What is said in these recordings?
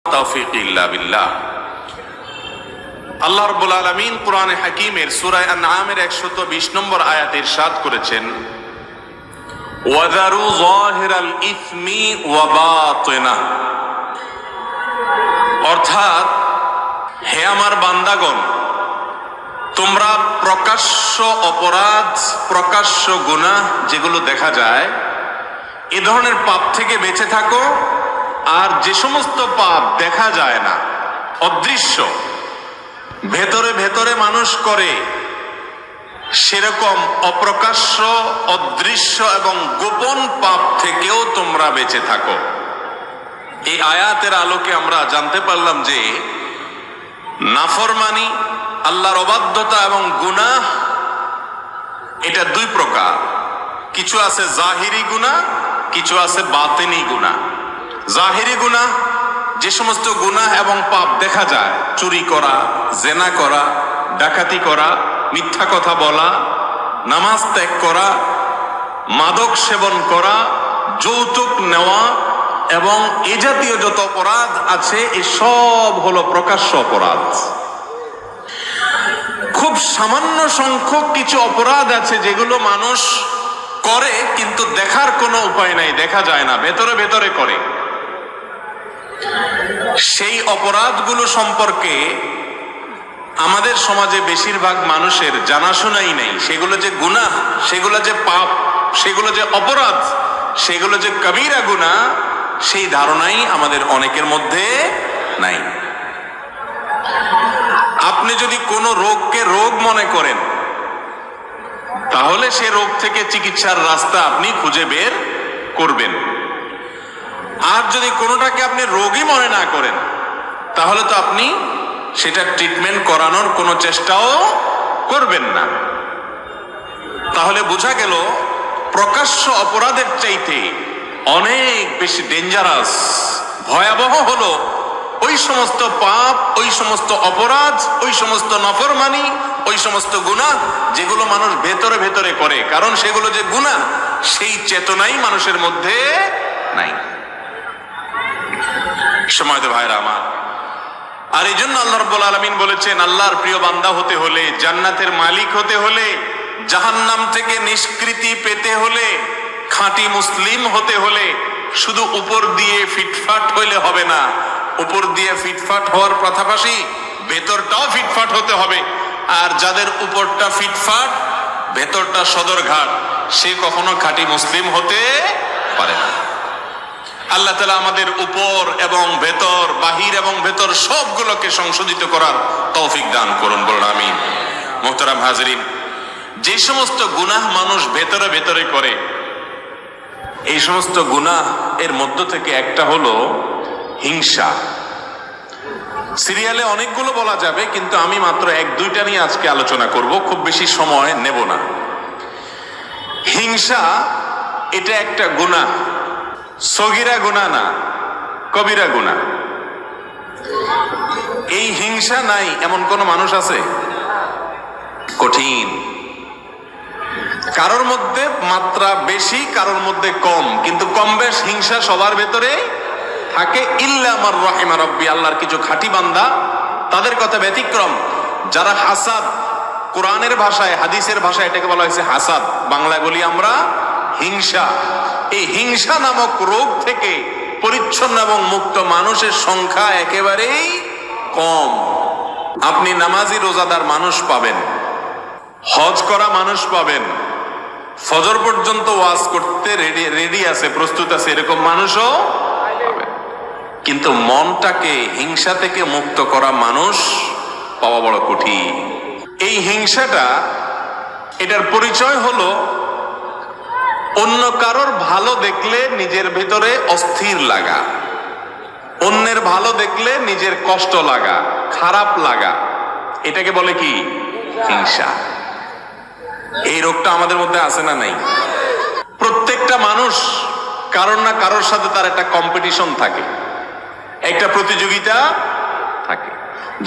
তাওফীক ইল্লা বিল্লাহ। আল্লাহ রাব্বুল আলামিন কুরআনে হাকীমের সূরা আনআমের 120 নম্বর আয়াতে ইরশাদ করেছেন, ওয়াযারু যাহিরাল ইসমি ওয়া বাতিনা, অর্থাৎ হে আমার বান্দাগণ, তোমরা প্রকাশ্য অপরাধ, প্রকাশ্য গুনাহ যেগুলো দেখা যায় এ ধরনের পাপ থেকে বেঁচে থাকো। আর যে সমস্ত পাপ দেখা যায় না, অদৃশ্য, ভেতরে ভেতরে মানুষ করে, সেরকম অপ্রকাশ্য, অদৃশ্য এবং গোপন পাপ থেকেও তোমরা বেঁচে থাকো। এই আয়াতের আলোকে আমরা জানতে পারলাম যে নাফরমানি, আল্লাহর অবাধ্যতা এবং গুনাহ এটা দুই প্রকার। কিছু আছে জাহিরি গুনাহ, কিছু আছে বাতিনি গুনাহ। জাহিরি গুনাহ যে সমস্ত গুনাহ এবং পাপ দেখা যায়, চুরি করা, জেনা করা, ডাকাতি করা, মিথ্যা কথা বলা, নামাজ ত্যাগ করা, মাদক সেবন করা, যৌতুক নেওয়া এবং এ জাতীয় যত অপরাধ আছে এ সব হলো প্রকাশ্য অপরাধ। খুব সামান্য সংখ্যক কিছু অপরাধ আছে যেগুলো মানুষ করে কিন্তু দেখার কোনো উপায় নাই, দেখা যায় না, ভেতরে ভেতরে করে। সেই অপরাধগুলো সম্পর্কে আমাদের সমাজে বেশিরভাগ মানুষের জানাশোনাই নেই। সেগুলো যে গুনাহ, সেগুলো যে পাপ, সেগুলো যে অপরাধ, সেগুলো যে কবিরা গুনাহ, সেই ধারণাই আমাদের অনেকের মধ্যে নাই। আপনি যদি কোনো রোগকে রোগ মনে করেন, তাহলে সে রোগ থেকে চিকিৎসার রাস্তা আপনি খুঁজে বের করবেন। আর যদি কোনোটাকে আপনি রোগই মনে না করেন, তাহলে তো আপনি সেটা ট্রিটমেন্ট করানোর কোনো চেষ্টাও করবেন না। তাহলে বোঝা গেল প্রকাশ্য অপরাধের চাইতে অনেক বেশি ডেঞ্জারাস, ভয়াবহ হলো ওই সমস্ত পাপ, ওই সমস্ত অপরাধ, ওই সমস্ত নাফরমানি, ওই সমস্ত গুনাহ যেগুলো মানুষ ভেতরে ভেতরে করে। কারণ সেগুলো যে গুনাহ, সেই চেতনাই মানুষের মধ্যে নাই। সময়ত ভাইরা আমার, আর এই জন্য আল্লাহ রাব্বুল আলামিন বলেছেন, আল্লাহর প্রিয় বান্দা হতে হলে, জান্নাতের মালিক হতে হলে, জাহান্নাম থেকে নিষ্কৃতি পেতে হলে, খাঁটি মুসলিম হতে হলে শুধু উপর দিয়ে ফিটফাট হইলে হবে না। উপর দিয়ে ফিটফাট হওয়ার পাশাপাশি ভেতরটাও ফিটফাট হতে হবে। আর যাদের উপরটা ফিটফাট, ভেতরটা সদরঘাট, সে কখনো খাঁটি মুসলিম হতে পারে না। আল্লাহ তাআলা আমাদের উপর এবং ভেতর, বাহির এবং ভেতর সবগুলোকে সংশোধিত করার তৌফিক দান করুন, বলুন আমিন। মুহতারাম হাজরিন, যে সমস্ত গুনাহ মানুষ ভেতরে ভেতরে করে, এই সমস্ত গুনাহ এর মধ্য থেকে একটা হলো হিংসা। সিরিয়ালে অনেকগুলো বলা যাবে, কিন্তু আমি মাত্র এক দুইটা নিয়ে আজকে আলোচনা করব, খুব বেশি সময় নেব না। হিংসা এটা একটা গুনাহ, সগীরা গুনাহ না, কবিরা গুনাহ। এই হিংসা নাই এমন কোন মানুষ আছে? কঠিন। কারোর মধ্যে মাত্রা বেশি, কারোর মধ্যে কম, কিন্তু কম বেশ হিংসা সবার ভেতরে থাকে। ইল্লা মান রাহিমা রাব্বি, আল্লাহর কিছু খাঁটি বান্দা, তাদের কথা ব্যতিক্রম। যারা হাসাদ, কোরআনের ভাষায়, হাদিসের ভাষায় এটাকে বলা হয়েছে হাসাদ, বাংলায় বলি আমরা হিংসা। এই হিংসা নামক রোগ থেকে পরিচ্ছন্ন এবং মুক্ত মানুষের সংখ্যা একেবারেই কম। আপনি নামাজি রোজাদার মানুষ পাবেন, হজ করা মানুষ পাবেন, ফজর পর্যন্ত ওয়াজ করতে রেডি আছে, প্রস্তুত আছে, এরকম মানুষও পাবেন। কিন্তু মনটাকে হিংসা থেকে মুক্ত করা মানুষ পাওয়া বড় কঠিন। এই হিংসাটা, এটার পরিচয় হলো অন্য কারোর ভালো দেখলে নিজের ভেতরে অস্থির লাগা, অন্যের ভালো দেখলে নিজের কষ্ট লাগা, খারাপ লাগা, এটাকে বলে কি? হিংসা। এই রোগটা আমাদের মধ্যে আছে না নাই? প্রত্যেকটা মানুষ কারোর না কারোর সাথে তার একটা কম্পিটিশন থাকে, একটা প্রতিযোগিতা থাকে।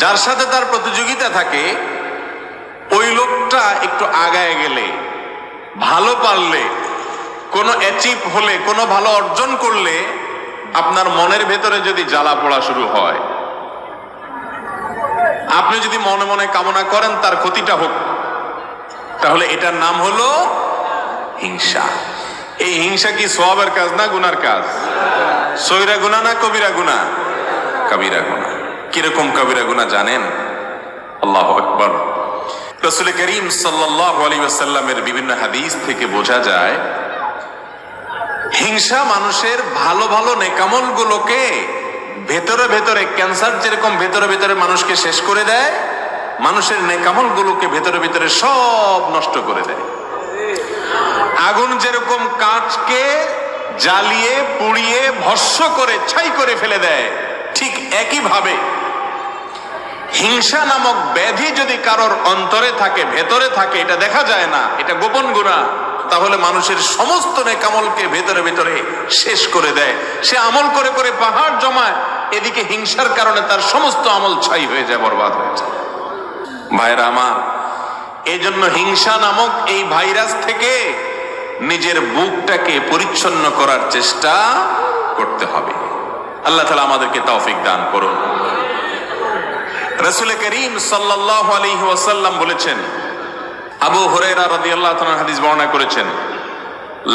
যার সাথে তার প্রতিযোগিতা থাকে, ওই লোকটা একটু আগায় গেলে, ভালো পারলে, কোনো অ্যাচিভ হলে, কোনো ভালো অর্জন করলে আপনার মনের ভেতরে যদি জ্বালা পোড়া শুরু হয়, আপনি যদি মনে মনে কামনা করেন তার ক্ষতিটা হোক, তাহলে এটার নাম হলো হিংসা। এই হিংসা কি সওয়াবের কাজ না গুনার কাজ? সগীরা গুনাহ না কবিরা গুনাহ? কবিরা গুনাহ। কিরকম কবিরা গুনাহ জানেন? আল্লাহু আকবার। রাসূল করিম সাল্লাল্লাহু আলাইহি ওয়াসাল্লামের বিভিন্ন হাদিস থেকে বোঝা যায় হিংসা মানুষের ভালো ভালো নেকামল গুলোকে ভেতরে ভেতরে, ক্যান্সার যেরকম ভেতরে ভেতরে মানুষকে শেষ করে দেয়, মানুষের নেকামল গুলোকে ভেতরে ভেতরে সব নষ্ট করে দেয়। আগুন যেরকম কাঠকে জ্বালিয়ে পুড়িয়ে ভস্ম করে ছাই করে ফেলে দেয়, ঠিক একই ভাবে হিংসা নামক ব্যাধি যদি কারোর অন্তরে থাকে, ভেতরে থাকে, এটা দেখা যায় না, এটা গোপন গুনাহ, তাহলে মানুষের সমস্ত নেকামলকে ভেতরে ভেতরে শেষ করে দেয়। সে আমল করে করে পাহাড় জমায়, এদিকে হিংসার কারণে তার সমস্ত আমল ছাই হয়ে যায়, বরবাদ হয়ে যায়। ভাইরা আমার, এই জন্য হিংসা নামক এই ভাইরাস থেকে নিজের বুকটাকে পরিচ্ছন্ন করার চেষ্টা করতে হবে। আল্লাহ তাআলা আমাদেরকে তৌফিক দান করুন। রাসূল করিম সাল্লাল্লাহু আলাইহি ওয়াসাল্লাম বলেছেন, আবু হুরায়রা রাদিয়াল্লাহু তাআলা হাদিস বর্ণনা করেছেন,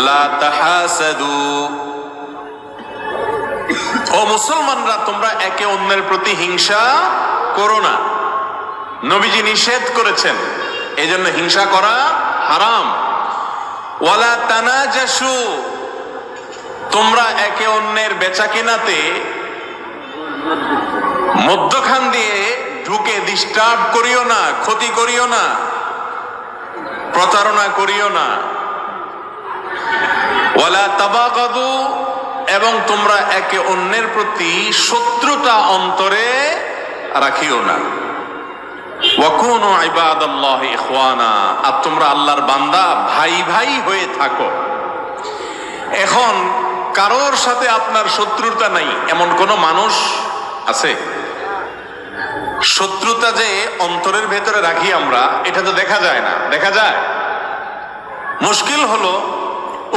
লা তাহাসাদু, ও মুসলমানরা তোমরা একে অন্যের প্রতি হিংসা করো না। নবীজি নিষেধ করেছেন, এজন্য হিংসা করা হারাম। ওয়ালা তানাজাসু, তোমরা একে অন্যের বেচাকেনাতে মধ্যখান দিয়ে ঢুকে ডিস্টার্ব করিও না, ক্ষতি করিও না, প্রতারণা করিও না। ওয়ালা তাবাগাদু, এবং তোমরা একে অন্যের প্রতি শত্রুতা অন্তরে রাখিও না। ওয়াকুনু ইবাদাল্লাহি ইখওয়ানা, আর তোমরা আল্লাহর বান্দা ভাই ভাই হয়ে থাকো। এখন কারোর সাথে আপনার শত্রুতা নাই এমন কোন মানুষ আছে? শত্রুতা যে অন্তরের ভেতরে রাখি আমরা, এটা তো দেখা যায় না। দেখা যায়? মুশকিল হলো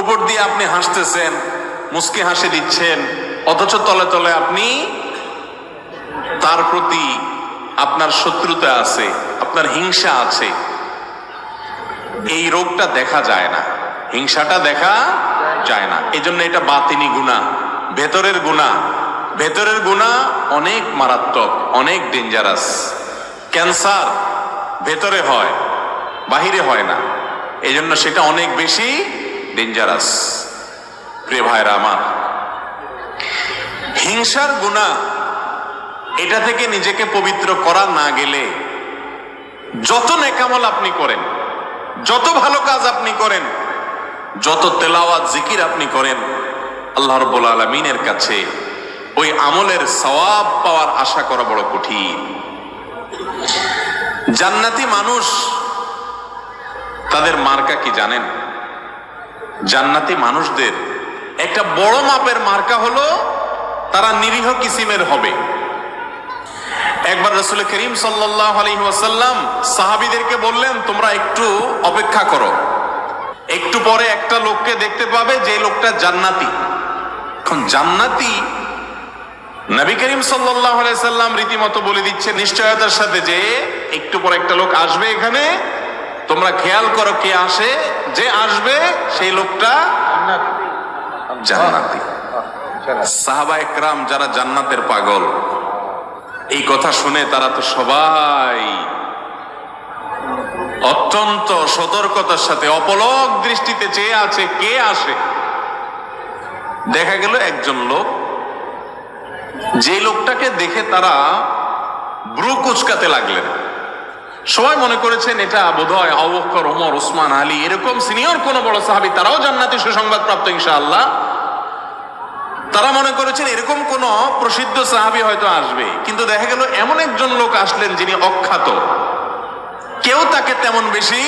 উপর দিয়ে আপনি হাসতেছেন, মুস্কি হাসি দিচ্ছেন, অথচ তলে তলে আপনি তার প্রতি আপনার শত্রুতা আছে, আপনার হিংসা আছে। এই রোগটা দেখা যায় না, হিংসাটা দেখা যায় না। এই জন্য এটা বাতিনি গুনাহ, ভেতরের গুনাহ। ভেতরের গুনাহ অনেক মারাত্মক, অনেক ডেঞ্জারাস। ক্যান্সার ভেতরে হয়, বাহিরে হয় না, এই জন্য সেটা অনেক বেশি ডেঞ্জারাস। প্রিয় ভাইরা আমার, হিংসার গুনাহ, এটা থেকে নিজেকে পবিত্র করা না গেলে যত নেকামল আপনি করেন, যত ভালো কাজ আপনি করেন, যত তেলাওয়াত জিকির আপনি করেন, আল্লাহ রাব্বুল আলামিনের কাছে ওই আমলের সওয়াব পাওয়ার আশা করা বড় কঠিন। জান্নাতি মানুষ, তাদের মার্কা কি জানেন? জান্নাতি মানুষদের একটা বড় মাপের মার্কা হলো তারা নিরীহ কিসিমের হবে। একবার রাসূল করিম সাল্লাল্লাহু আলাইহি ওয়াসাল্লাম সাহাবীদেরকে বললেন, তোমরা একটু অপেক্ষা করো, একটু পরে একটা লোককে দেখতে পাবে যে লোকটা জান্নাতি। এখন জান্নাতি নবী করিম সাল্লাল্লাহু আলাইহি ওয়াসাল্লাম রীতিমতো বলে দিচ্ছে নিশ্চয়তার সাথে যে একটু পরে একটা লোক আসবে এখানে, তোমরা খেয়াল করো কে আসে, যে আসবে সেই লোকটা জান্নাতি। সাহাবায়ে কেরাম যারা জান্নাতের পাগল, এই কথা শুনে তারা তো সবাই অত্যন্ত সতর্কতার সাথে অপলক দৃষ্টিতে চেয়ে আছে কে আসে। দেখা গেল একজন লোক, যে লোকটাকে দেখে তারা ব্রু কুচকাতে লাগলেন। সবাই মনে করেছেন এটা বোধহয় আবু বকর, ওমর, ওসমান, আলী, এরকম সিনিয়র কোন বড় সাহাবী, তারাও জান্নাতি সুসংবাদ প্রাপ্ত ইনশাআল্লাহ। তারা মনে করেছেন এরকম কোন প্রসিদ্ধ সাহাবী হয়তো আসবে, কিন্তু দেখা গেল এমন একজন লোক আসলেন যিনি অখ্যাত, কেউ তাকে তেমন বেশি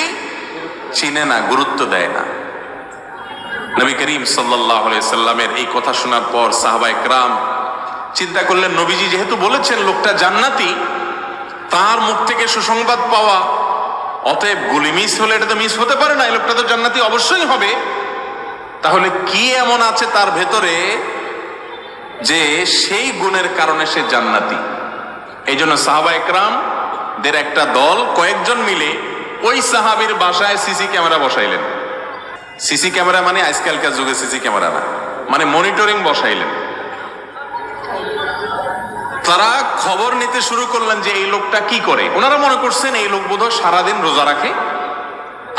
চিনে না, গুরুত্ব দেয় না। নবী করিম সাল্লাল্লাহু আলাইহি সাল্লামের এই কথা শোনার পর সাহাবায়ে কেরাম চিন্তা করলেন, নবীজি যেহেতু বলেছেন লোকটা জান্নাতি, তার মুখ থেকে সুসংবাদ পাওয়া, অতএব গুলি মিস হলে এটা তো মিস হতে পারে না, এই লোকটা তো জান্নাতি অবশ্যই হবে। তাহলে কি এমন আছে তার ভেতরে যে সেই গুণের কারণে সে জান্নাতি। এই জন্য সাহাবা একরামদের একটা দল কয়েকজন মিলে ওই সাহাবীর বাসায় সিসি ক্যামেরা বসাইলেন। সিসি ক্যামেরা মানে আজকালকার যুগে সিসি ক্যামেরা না, মানে মনিটরিং বসাইলেন। তারা খবর নিতে শুরু করলেন যে এই লোকটা কি করে। ওনারা মনে করছেন এই লোক বোধহয় সারাদিন রোজা রাখে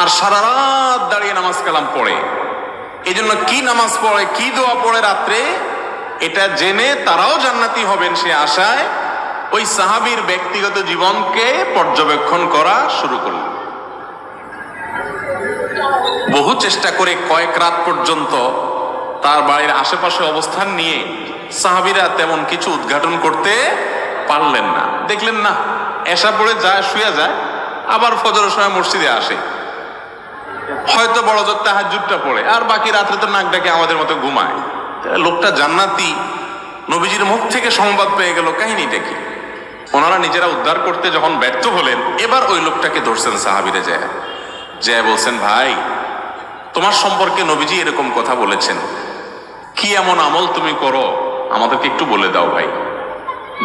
আর সারা রাত দাঁড়িয়ে নামাজ কালাম পড়ে। এই জন্য কি নামাজ পড়ে, কি দোয়া পড়ে রাত্রে, এটা জেনে তারাও জান্নাতি হবেন সে আশায় ওই সাহাবীর ব্যক্তিগত জীবনকে পর্যবেক্ষণ করা শুরু করলেন। বহু চেষ্টা করে কয়েক রাত পর্যন্ত তার বাড়ির আশেপাশে অবস্থান নিয়ে সাহাবীরা তেমন কিছু উদ্ঘাটন করতে পারলেন না। দেখলেন না, এশা পড়ে যায়, শুয়ে যায়, আবার ফজরের সময় মসজিদে আসে, হয়তো বড় জোর তাহাজ্জুদটা পড়ে, আর বাকি রাত্রে তো নাক ডাকে আমাদের মতো ঘুমায়। লোকটা জান্নাতি, নবীজির মুখ থেকে সংবাদ পেয়ে গেল, কাহিনীটা কি? ওনারা নিজেরা উদ্ধার করতে যখন ব্যর্থ হলেন, এবার ওই লোকটাকে ধরছেন সাহাবীরা, যায় বলছেন, ভাই তোমার সম্পর্কে নবীজি এরকম কথা বলেছেন, কি এমন আমল তুমি করো আমাদেরকে একটু বলে দাও ভাই।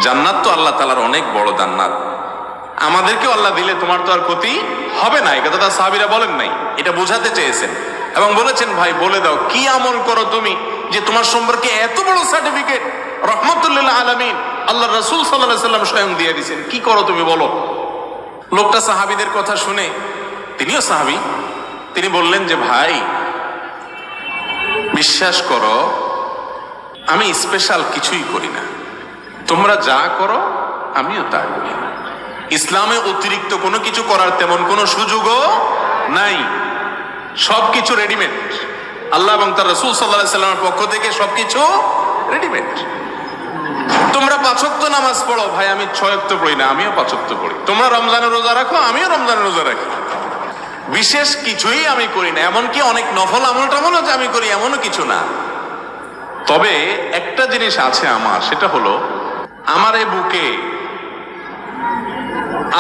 জান্নাত তো আল্লাহ তাআলার অনেক বড় জান্নাত, আমাদেরকেও আল্লাহ দিলে তোমার তো আর ক্ষতি হবে না। এই কথাটা সাহাবীরা বলেন নাই, এটা বোঝাতে চেয়েছেন এবং বলেছেন, ভাই বলে দাও কি আমল করো তুমি যে তোমার সম্পর্কে এত বড় সার্টিফিকেট রহমাতুল্লিল আলামিন আল্লাহ রাসূল সাল্লাল্লাহু আলাইহি ওয়াসাল্লাম স্বয়ং দিয়ে দিয়েছেন, কি করো তুমি বলো। লোকটা সাহাবীদের কথা শুনে, তিনিও সাহাবী, তিনি বললেন যে ভাই বিশ্বাস করো আমি স্পেশাল কিছুই করি না, তোমরা যা করো আমিও তা করি। ইসলামে অতিরিক্ত কোনো কিছু করার তেমন কোনো সুযোগও নাই, সবকিছু রেডিমেড। আল্লাহ এবং তার রাসূল সাল্লাল্লাহু আলাইহি ওয়াসাল্লামের পক্ষ থেকে সবকিছু রেডিমেড। তোমরা 5 ওয়াক্ত নামাজ পড়ো, ভাই আমি 6 ওয়াক্ত পড়ি না, আমিও 5 ওয়াক্ত পড়ি। তোমরা রমজানের রোজা রাখো, আমিও রমজানের রোজা রাখি। বিশেষ কিছুই আমি করি না, এমনকি অনেক নফল আমল টামলও যে আমি করি এমনও কিছু না। তবে একটা জিনিস আছে আমার, সেটা হলো আমার এই বুকে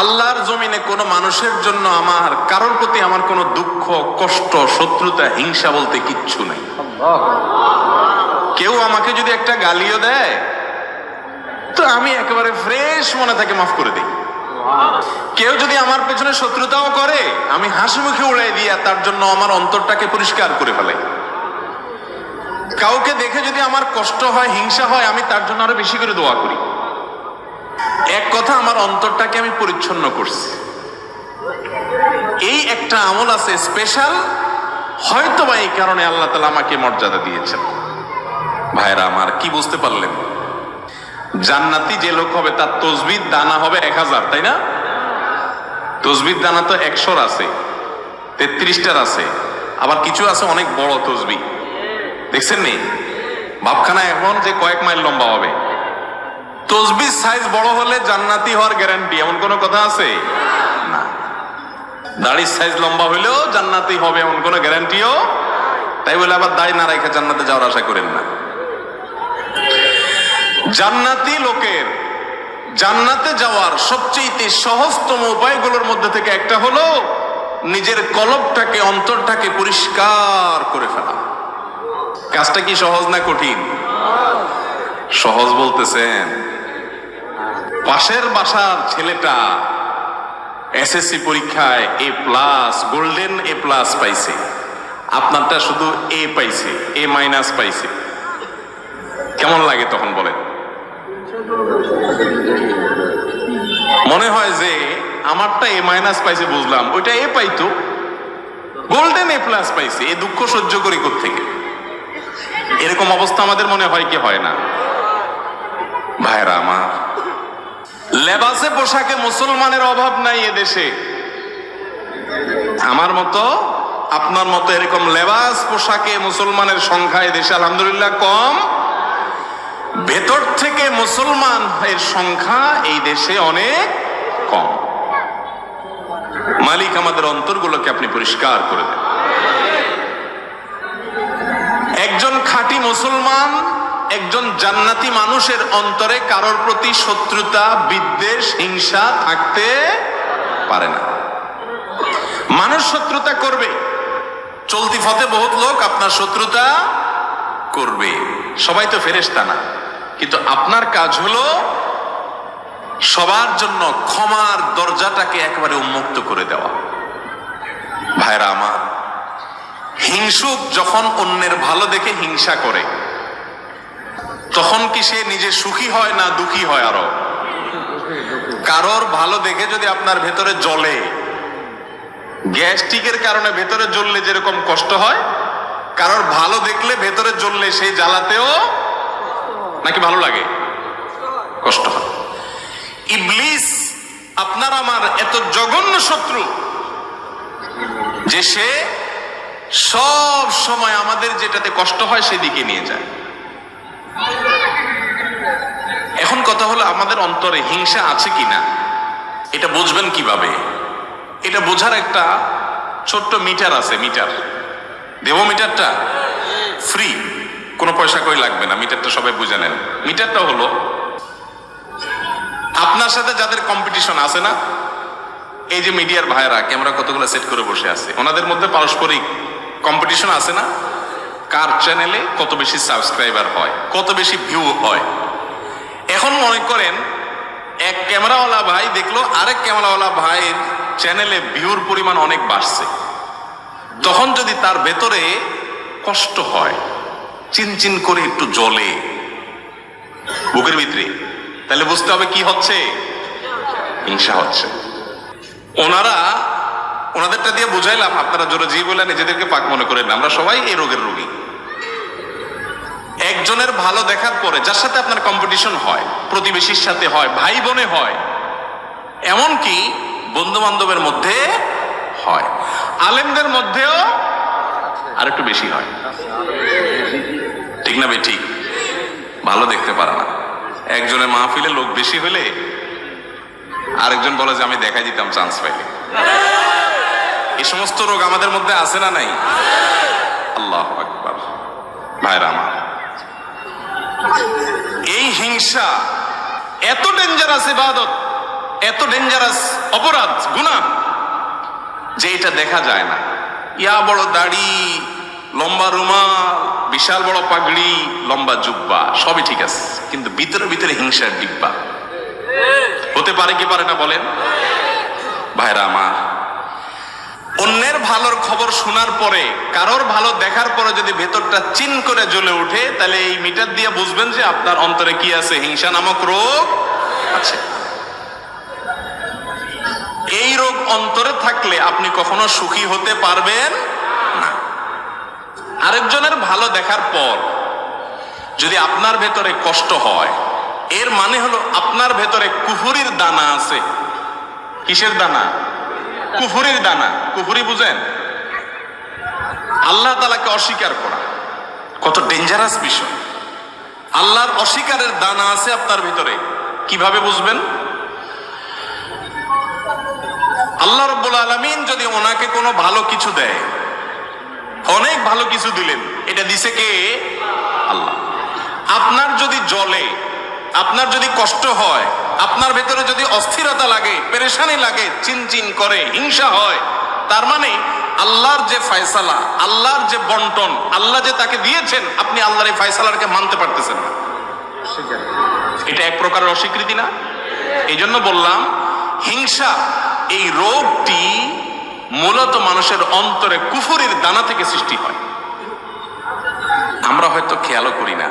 আল্লাহর জমিনে কোনো মানুষের জন্য আমার কারোর প্রতি আমার কোনো দুঃখ, কষ্ট, শত্রুতা, হিংসা বলতে কিচ্ছু নাই। কেউ আমাকে যদি একটা গালিও দেয় তো আমি একেবারে ফ্রেশ মনে থাকে মাফ করে দিই। কেউ যদি আমার পেছনে শত্রুতাও করে আমি হাসি মুখে উড়াই দিয়া তার জন্য আমার অন্তরটাকে পরিষ্কার করে ফেলাই। কাউকে দেখে যদি আমার কষ্ট হয়, হিংসা হয়, আমি তার জন্য আরো বেশি করে দোয়া করি। এক কথা, আমার অন্তরটাকে আমি পরিচ্ছন্ন করছি। এই একটা আমল আছে স্পেশাল, হয়তো বা এই কারণে আল্লাহ তাআলা আমাকে মর্যাদা দিয়েছেন। ভাইরা আমার, কি বুঝতে পারলেন? জান্নাতি যে লোক হবে তার তসবির দানা হবে 1000, তাই না? তসবির দানা তো 100 আছে, 33টার আছে, আবার কিছু আছে অনেক বড় তসবি, দেখছেন নি? বাপখানা এখন যে কয়েক মাইল লম্বা হবে। তসবির সাইজ বড় হলে জান্নাতি হওয়ার গ্যারান্টি এমন কোনো কথা আছে না। দাড়ির সাইজ লম্বা হইলেও জান্নাতি হবে এমন কোনো গ্যারান্টিও, তাই বলে আবার দাড়ি না রেখে জান্নাতে যাওয়ার আশা করেন না। জান্নাতি লোকের জান্নাতে যাওয়ার সবচেয়ে সহজতম উপায়গুলোর মধ্যে থেকে একটা হলো নিজের কলবটাকে, অন্তরটাকে পরিষ্কার করে ফেলা। কাজটা কি সহজ না কঠিন? সহজ বলতেছেন? পাশের বাসার ছেলেটা এসএসসি পরীক্ষায় A+, গোল্ডেন A+ পাইছে, আপনারটা শুধু A পাইছে, A- পাইছে। কেমন লাগে তখন বলেন? মনে হয় যে আমারটা A- পাইছে, বুঝলাম, ওইটা A পাইতো, গোল্ডেন A+ পাইছে, এই দুঃখ সহ্য করি কোত্থেকে? এরকম অবস্থা আমাদের মনে হয় কি হয় না? ভাইরা আমার, লেবাসে পোশাকে মুসলমানের অভাব নাই এদেশে। আমার মতো, আপনার মতো এরকম লেবাস পোশাকে মুসলমানের সংখ্যা এদেশে আলহামদুলিল্লাহ কম। ভেতর থেকে মুসলমান এর সংখ্যা এই দেশে অনেক কম। মালিক আমাদের অন্তরগুলোকে আপনি পরিষ্কার করে দেন। একজন খাঁটি মুসলমান, একজন জান্নাতি মানুষের অন্তরে কারোর প্রতি শত্রুতা, বিদ্বেষ, হিংসা থাকতে পারে না। মানুষ শত্রুতা করবে, চলতি পথে বহুত লোক আপনার শত্রুতা করবে, সবাই তো ফেরেশতা না। কিন্তু আপনার কাজ হলো সবার জন্য ক্ষমার দরজাটাকে একেবারে উন্মুক্ত করে দেওয়া। ভাইরা আমার, হিংসুক যখন অন্যের ভালো দেখে হিংসা করে, তখন কি সে নিজে সুখী হয় না দুঃখী হয়? আরো কারোর ভালো দেখে যদি আপনার ভেতরে জ্বলে, গ্যাস্ট্রিকের কারণে ভেতরে জ্বললে যেরকম কষ্ট হয়, কারোর ভালো দেখলে ভেতরে জ্বললে সেই জ্বালাতেও নাকি ভালো লাগে, কষ্ট হয়। ইবলিস আপনার আমার এত জঘন্য শত্রু যে সে সব সময় আমাদের যেটাতে কষ্ট হয় সেদিকে নিয়ে যায়। এখন কথা হলো, আমাদের অন্তরে হিংসা আছে কিনা এটা বুঝবেন কিভাবে? এটা বোঝার একটা ছোট্ট মিটার আছে। মিটার দেব, মিটারটা ফ্রি, কোনো পয়সা কই লাগবে না। মিটারটা সবাই বুঝে নেন। মিটারটা হলো আপনার সাথে যাদের কম্পিটিশন আছে না, এই যে মিডিয়ার ভাইরা ক্যামেরা কতগুলো সেট করে বসে আছে, ওনাদের মধ্যে পারস্পরিক কম্পিটিশন আছে না? কার চ্যানেলে কত বেশি সাবস্ক্রাইবার হয়, কত বেশি ভিউ হয়। এখন মনে করেন এক ক্যামেরাওয়ালা ভাই দেখলো আরেক ক্যামেরাওয়ালা ভাইয়ের চ্যানেলে ভিউর পরিমাণ অনেক বাড়ছে, তখন যদি তার ভেতরে কষ্ট হয়, চিনচিন করে একটু জ্বলে বুকের ভিতরে, তাহলে বুঝতে হবে কি হচ্ছে, হিংসা হচ্ছে। ওনাদেরটা দিয়ে বুঝাইলাম, আপনারা জোরে জি বলে নিজেদেরকে পাক মনে করেন না, আমরা সবাই এই রোগের রোগী। একজনের ভালো দেখার পরে যার সাথে আপনার কম্পিটিশন হয়, প্রতিবেশীর সাথে হয়, ভাই বোনে হয়, এমনকি বন্ধু বান্ধবের মধ্যে হয়, আলেমদের মধ্যেও আর একটু বেশি হয়, ঠিক না বে ঠিক? ভালো দেখতে পারে না। একজনের মাহফিলে লোক বেশি হলে আরেকজন বলে যে আমি দেখাই দিতাম চান্স পাইলে। এই সমস্ত রোগ আমাদের মধ্যে আছে না নাই? আল্লাহু আকবার। ভাইরা আমার, এই হিংসা এত ডেঞ্জারাস ইবাদত, এত ডেঞ্জারাস অপরাধ, গুনাহ, যে এটা দেখা যায় না। ইয়া বড় দাড়ি, লম্বা রুমাল, বিশাল বড় পাগড়ি, লম্বা জুব্বা, সবই ঠিক আছে, কিন্তু ভিতরে ভিতরে হিংসার ডিব্বা হতে পারে কি পারে না বলেন? ভাইরা আমার, অন্যের ভালোর খবর শোনার পরে, কারোর ভালো দেখার পরে যদি ভেতরটা চিন করে জ্বলে ওঠে, তাহলে এই মিটার দিয়ে বুঝবেন যে আপনার অন্তরে কি আছে, হিংসা নামক রোগ আছে। এই রোগ অন্তরে থাকলে আপনি কখনো সুখী হতে পারবেন না। আরেকজনের ভালো দেখার পর যদি আপনার ভেতরে কষ্ট হয়, এর মানে হলো আপনার ভেতরে কুফরির দানা আছে। কিসের দানা? কুফরির দানা। কুফরি বুঝেন? আল্লাহ তাআলাকে অস্বীকার করা। কত ডেঞ্জারাস বিষয়। আল্লাহর অস্বীকারের দানা আছে আপনার ভিতরে। কিভাবে বুঝবেন? আল্লাহ রাব্বুল আলামিন যদি ওনাকে কোনো ভালো কিছু দেয়, অনেক ভালো কিছু দিলেন, এটা দিছে কে? আল্লাহ। আপনার যদি জ্বলে, আপনার যদি কষ্ট হয়, আপনার ভেতরে যদি অস্থিরতা লাগে, পেরেশানি লাগে, চিনচিন করে, হিংসা হয়, তার মানে আল্লাহর যে ফয়সালা, আল্লাহর যে বন্টন, আল্লাহ যে তাকে দিয়েছেন, আপনি আল্লাহর এই ফয়সালাকে মানতে পারতেছেন না। এটা এক প্রকারের অস্বীকৃতি না? এই জন্য বললাম, হিংসা এই রোগটি মূলত মানুষের অন্তরে কুফরির দানা থেকে সৃষ্টি হয়। আমরা হয়তো খেয়ালও করি না,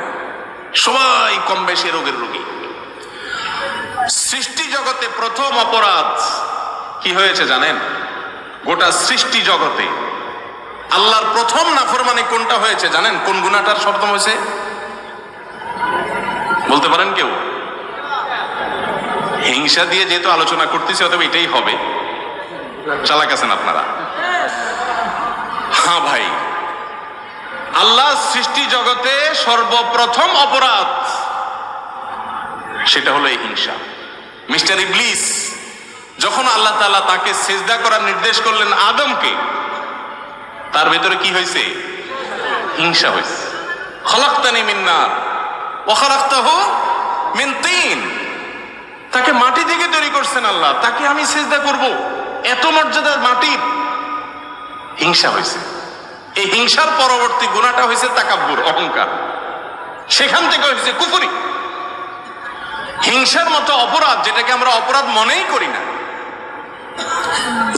সবাই কম বেশি রোগের রোগী। সৃষ্টি জগতে প্রথম অপরাধ কি হয়েছে জানেন? গোটা সৃষ্টি জগতে আল্লাহর প্রথম নাফরমানি কোনটা হয়েছে জানেন? কোন গুনাহটার শব্দ হয়েছে বলতে পারেন কেউ? হিংসা দিয়ে যেহেতু আলোচনা করতেছি, অতএব এটাই হবে। চালাক আছেন আপনারা? হ্যাঁ ভাই, আল্লাহ সৃষ্টি জগতে সর্বপ্রথম অপরাধ সেটা হলো এই হিংসা। মিস্টার ইবলিস যখন আল্লাহ তাআলা তাকে সিজদা করার নির্দেশ করলেন আদমকে, তার ভেতরে কি হয়েছে? হিংসা হয়েছে। খলাকতানি মিন নার ওয়া খলাকতাহু মিন তিন। তাকে মাটি থেকে তৈরি করছেন আল্লাহ, তাকে আমি সিজদা করব, এত মর্যাদার মাটির। হিংসা হয়েছে। এই হিংসার পরবর্তী গুনাহটা হয়েছে তাকাব্বুর, অহংকার। সেখান থেকে হয়েছে কুফরি। হিংসার মতো অপরাধ যেটাকে আমরা অপরাধ মনেই করি না,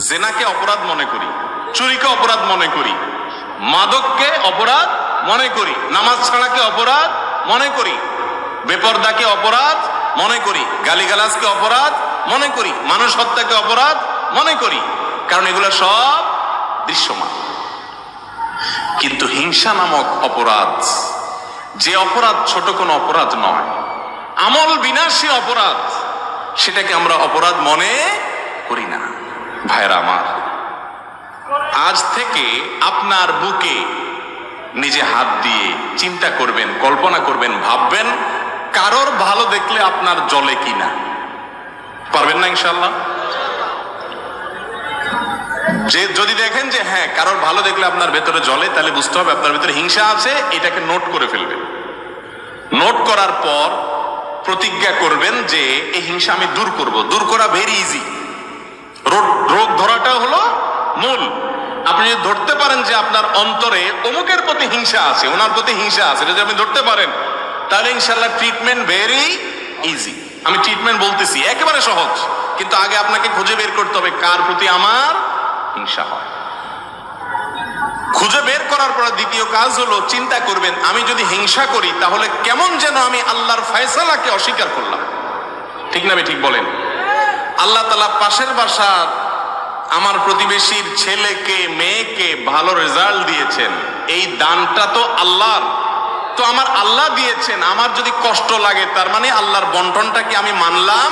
জেনাকে অপরাধ মনে করি, চুরিকে অপরাধ মনে করি, মাদককে অপরাধ মনে করি, নামাজ ছাড়াকে অপরাধ মনে করি, বেপরদাকে অপরাধ মনে করি, গালিগালাজকে অপরাধ মনে করি, মানুষ হত্যাকে অপরাধ মনে করি, কারণ এগুলো সব দৃশ্যমান। কিন্তু হিংসা নামক অপরাধ, যে অপরাধ ছোট কোনো অপরাধ নয়, আমল বিনাশী অপরাধ, সেটাকে আমরা অপরাধ মনে করি না। ভাইরা আমার, আজ থেকে আপনার বুকে নিজে হাত দিয়ে চিন্তা করবেন, কল্পনা করবেন, ভাববেন কারোর ভালো দেখলে আপনার জ্বলে কিনা। পারবেন না ইনশাআল্লাহ? যে যদি দেখেন যে হ্যাঁ কারোর ভালো দেখলে আপনার ভেতরে জ্বলে, তাহলে বুঝতে হবে আপনার ভেতরে হিংসা আছে, এটাকে নোট করে ফেলবেন। নোট করার পর প্রতিজ্ঞা করবেন যে এই হিংসা আমি দূর করব। দূর করা ভেরি ইজি। রোগ ধরাটা হলো মূল। আপনি যদি ধরতে পারেন যে আপনার অন্তরে অমুকের প্রতি হিংসা আছে, ওনার প্রতি হিংসা আছে, যদি আপনি ধরতে পারেন, তাহলে ইনশাআল্লাহ ট্রিটমেন্ট ভেরি ইজি। আমি ট্রিটমেন্ট বলতেছি একেবারে সহজ, কিন্তু আগে আপনাকে খুঁজে বের করতে হবে কার প্রতি আমার হিংসা হয়। খুঁজে বের করার পর দ্বিতীয় কাজ হলো চিন্তা করবেন, আমি যদি হিংসা করি তাহলে কেমন যেন আমি আল্লাহর ফয়সালাকে অস্বীকার করলাম। ঠিক না? ঠিক বলেন। আল্লাহ তাআলা পাশের বাসার আমার প্রতিবেশীর ছেলেকে মেয়েকে ভালো রেজাল্ট দিয়েছেন, এই দানটা তো আল্লাহর, তো আমার আল্লাহ দিয়েছেন, আমার যদি কষ্ট লাগে তার মানে আল্লাহর বন্টনটাকে আমি মানলাম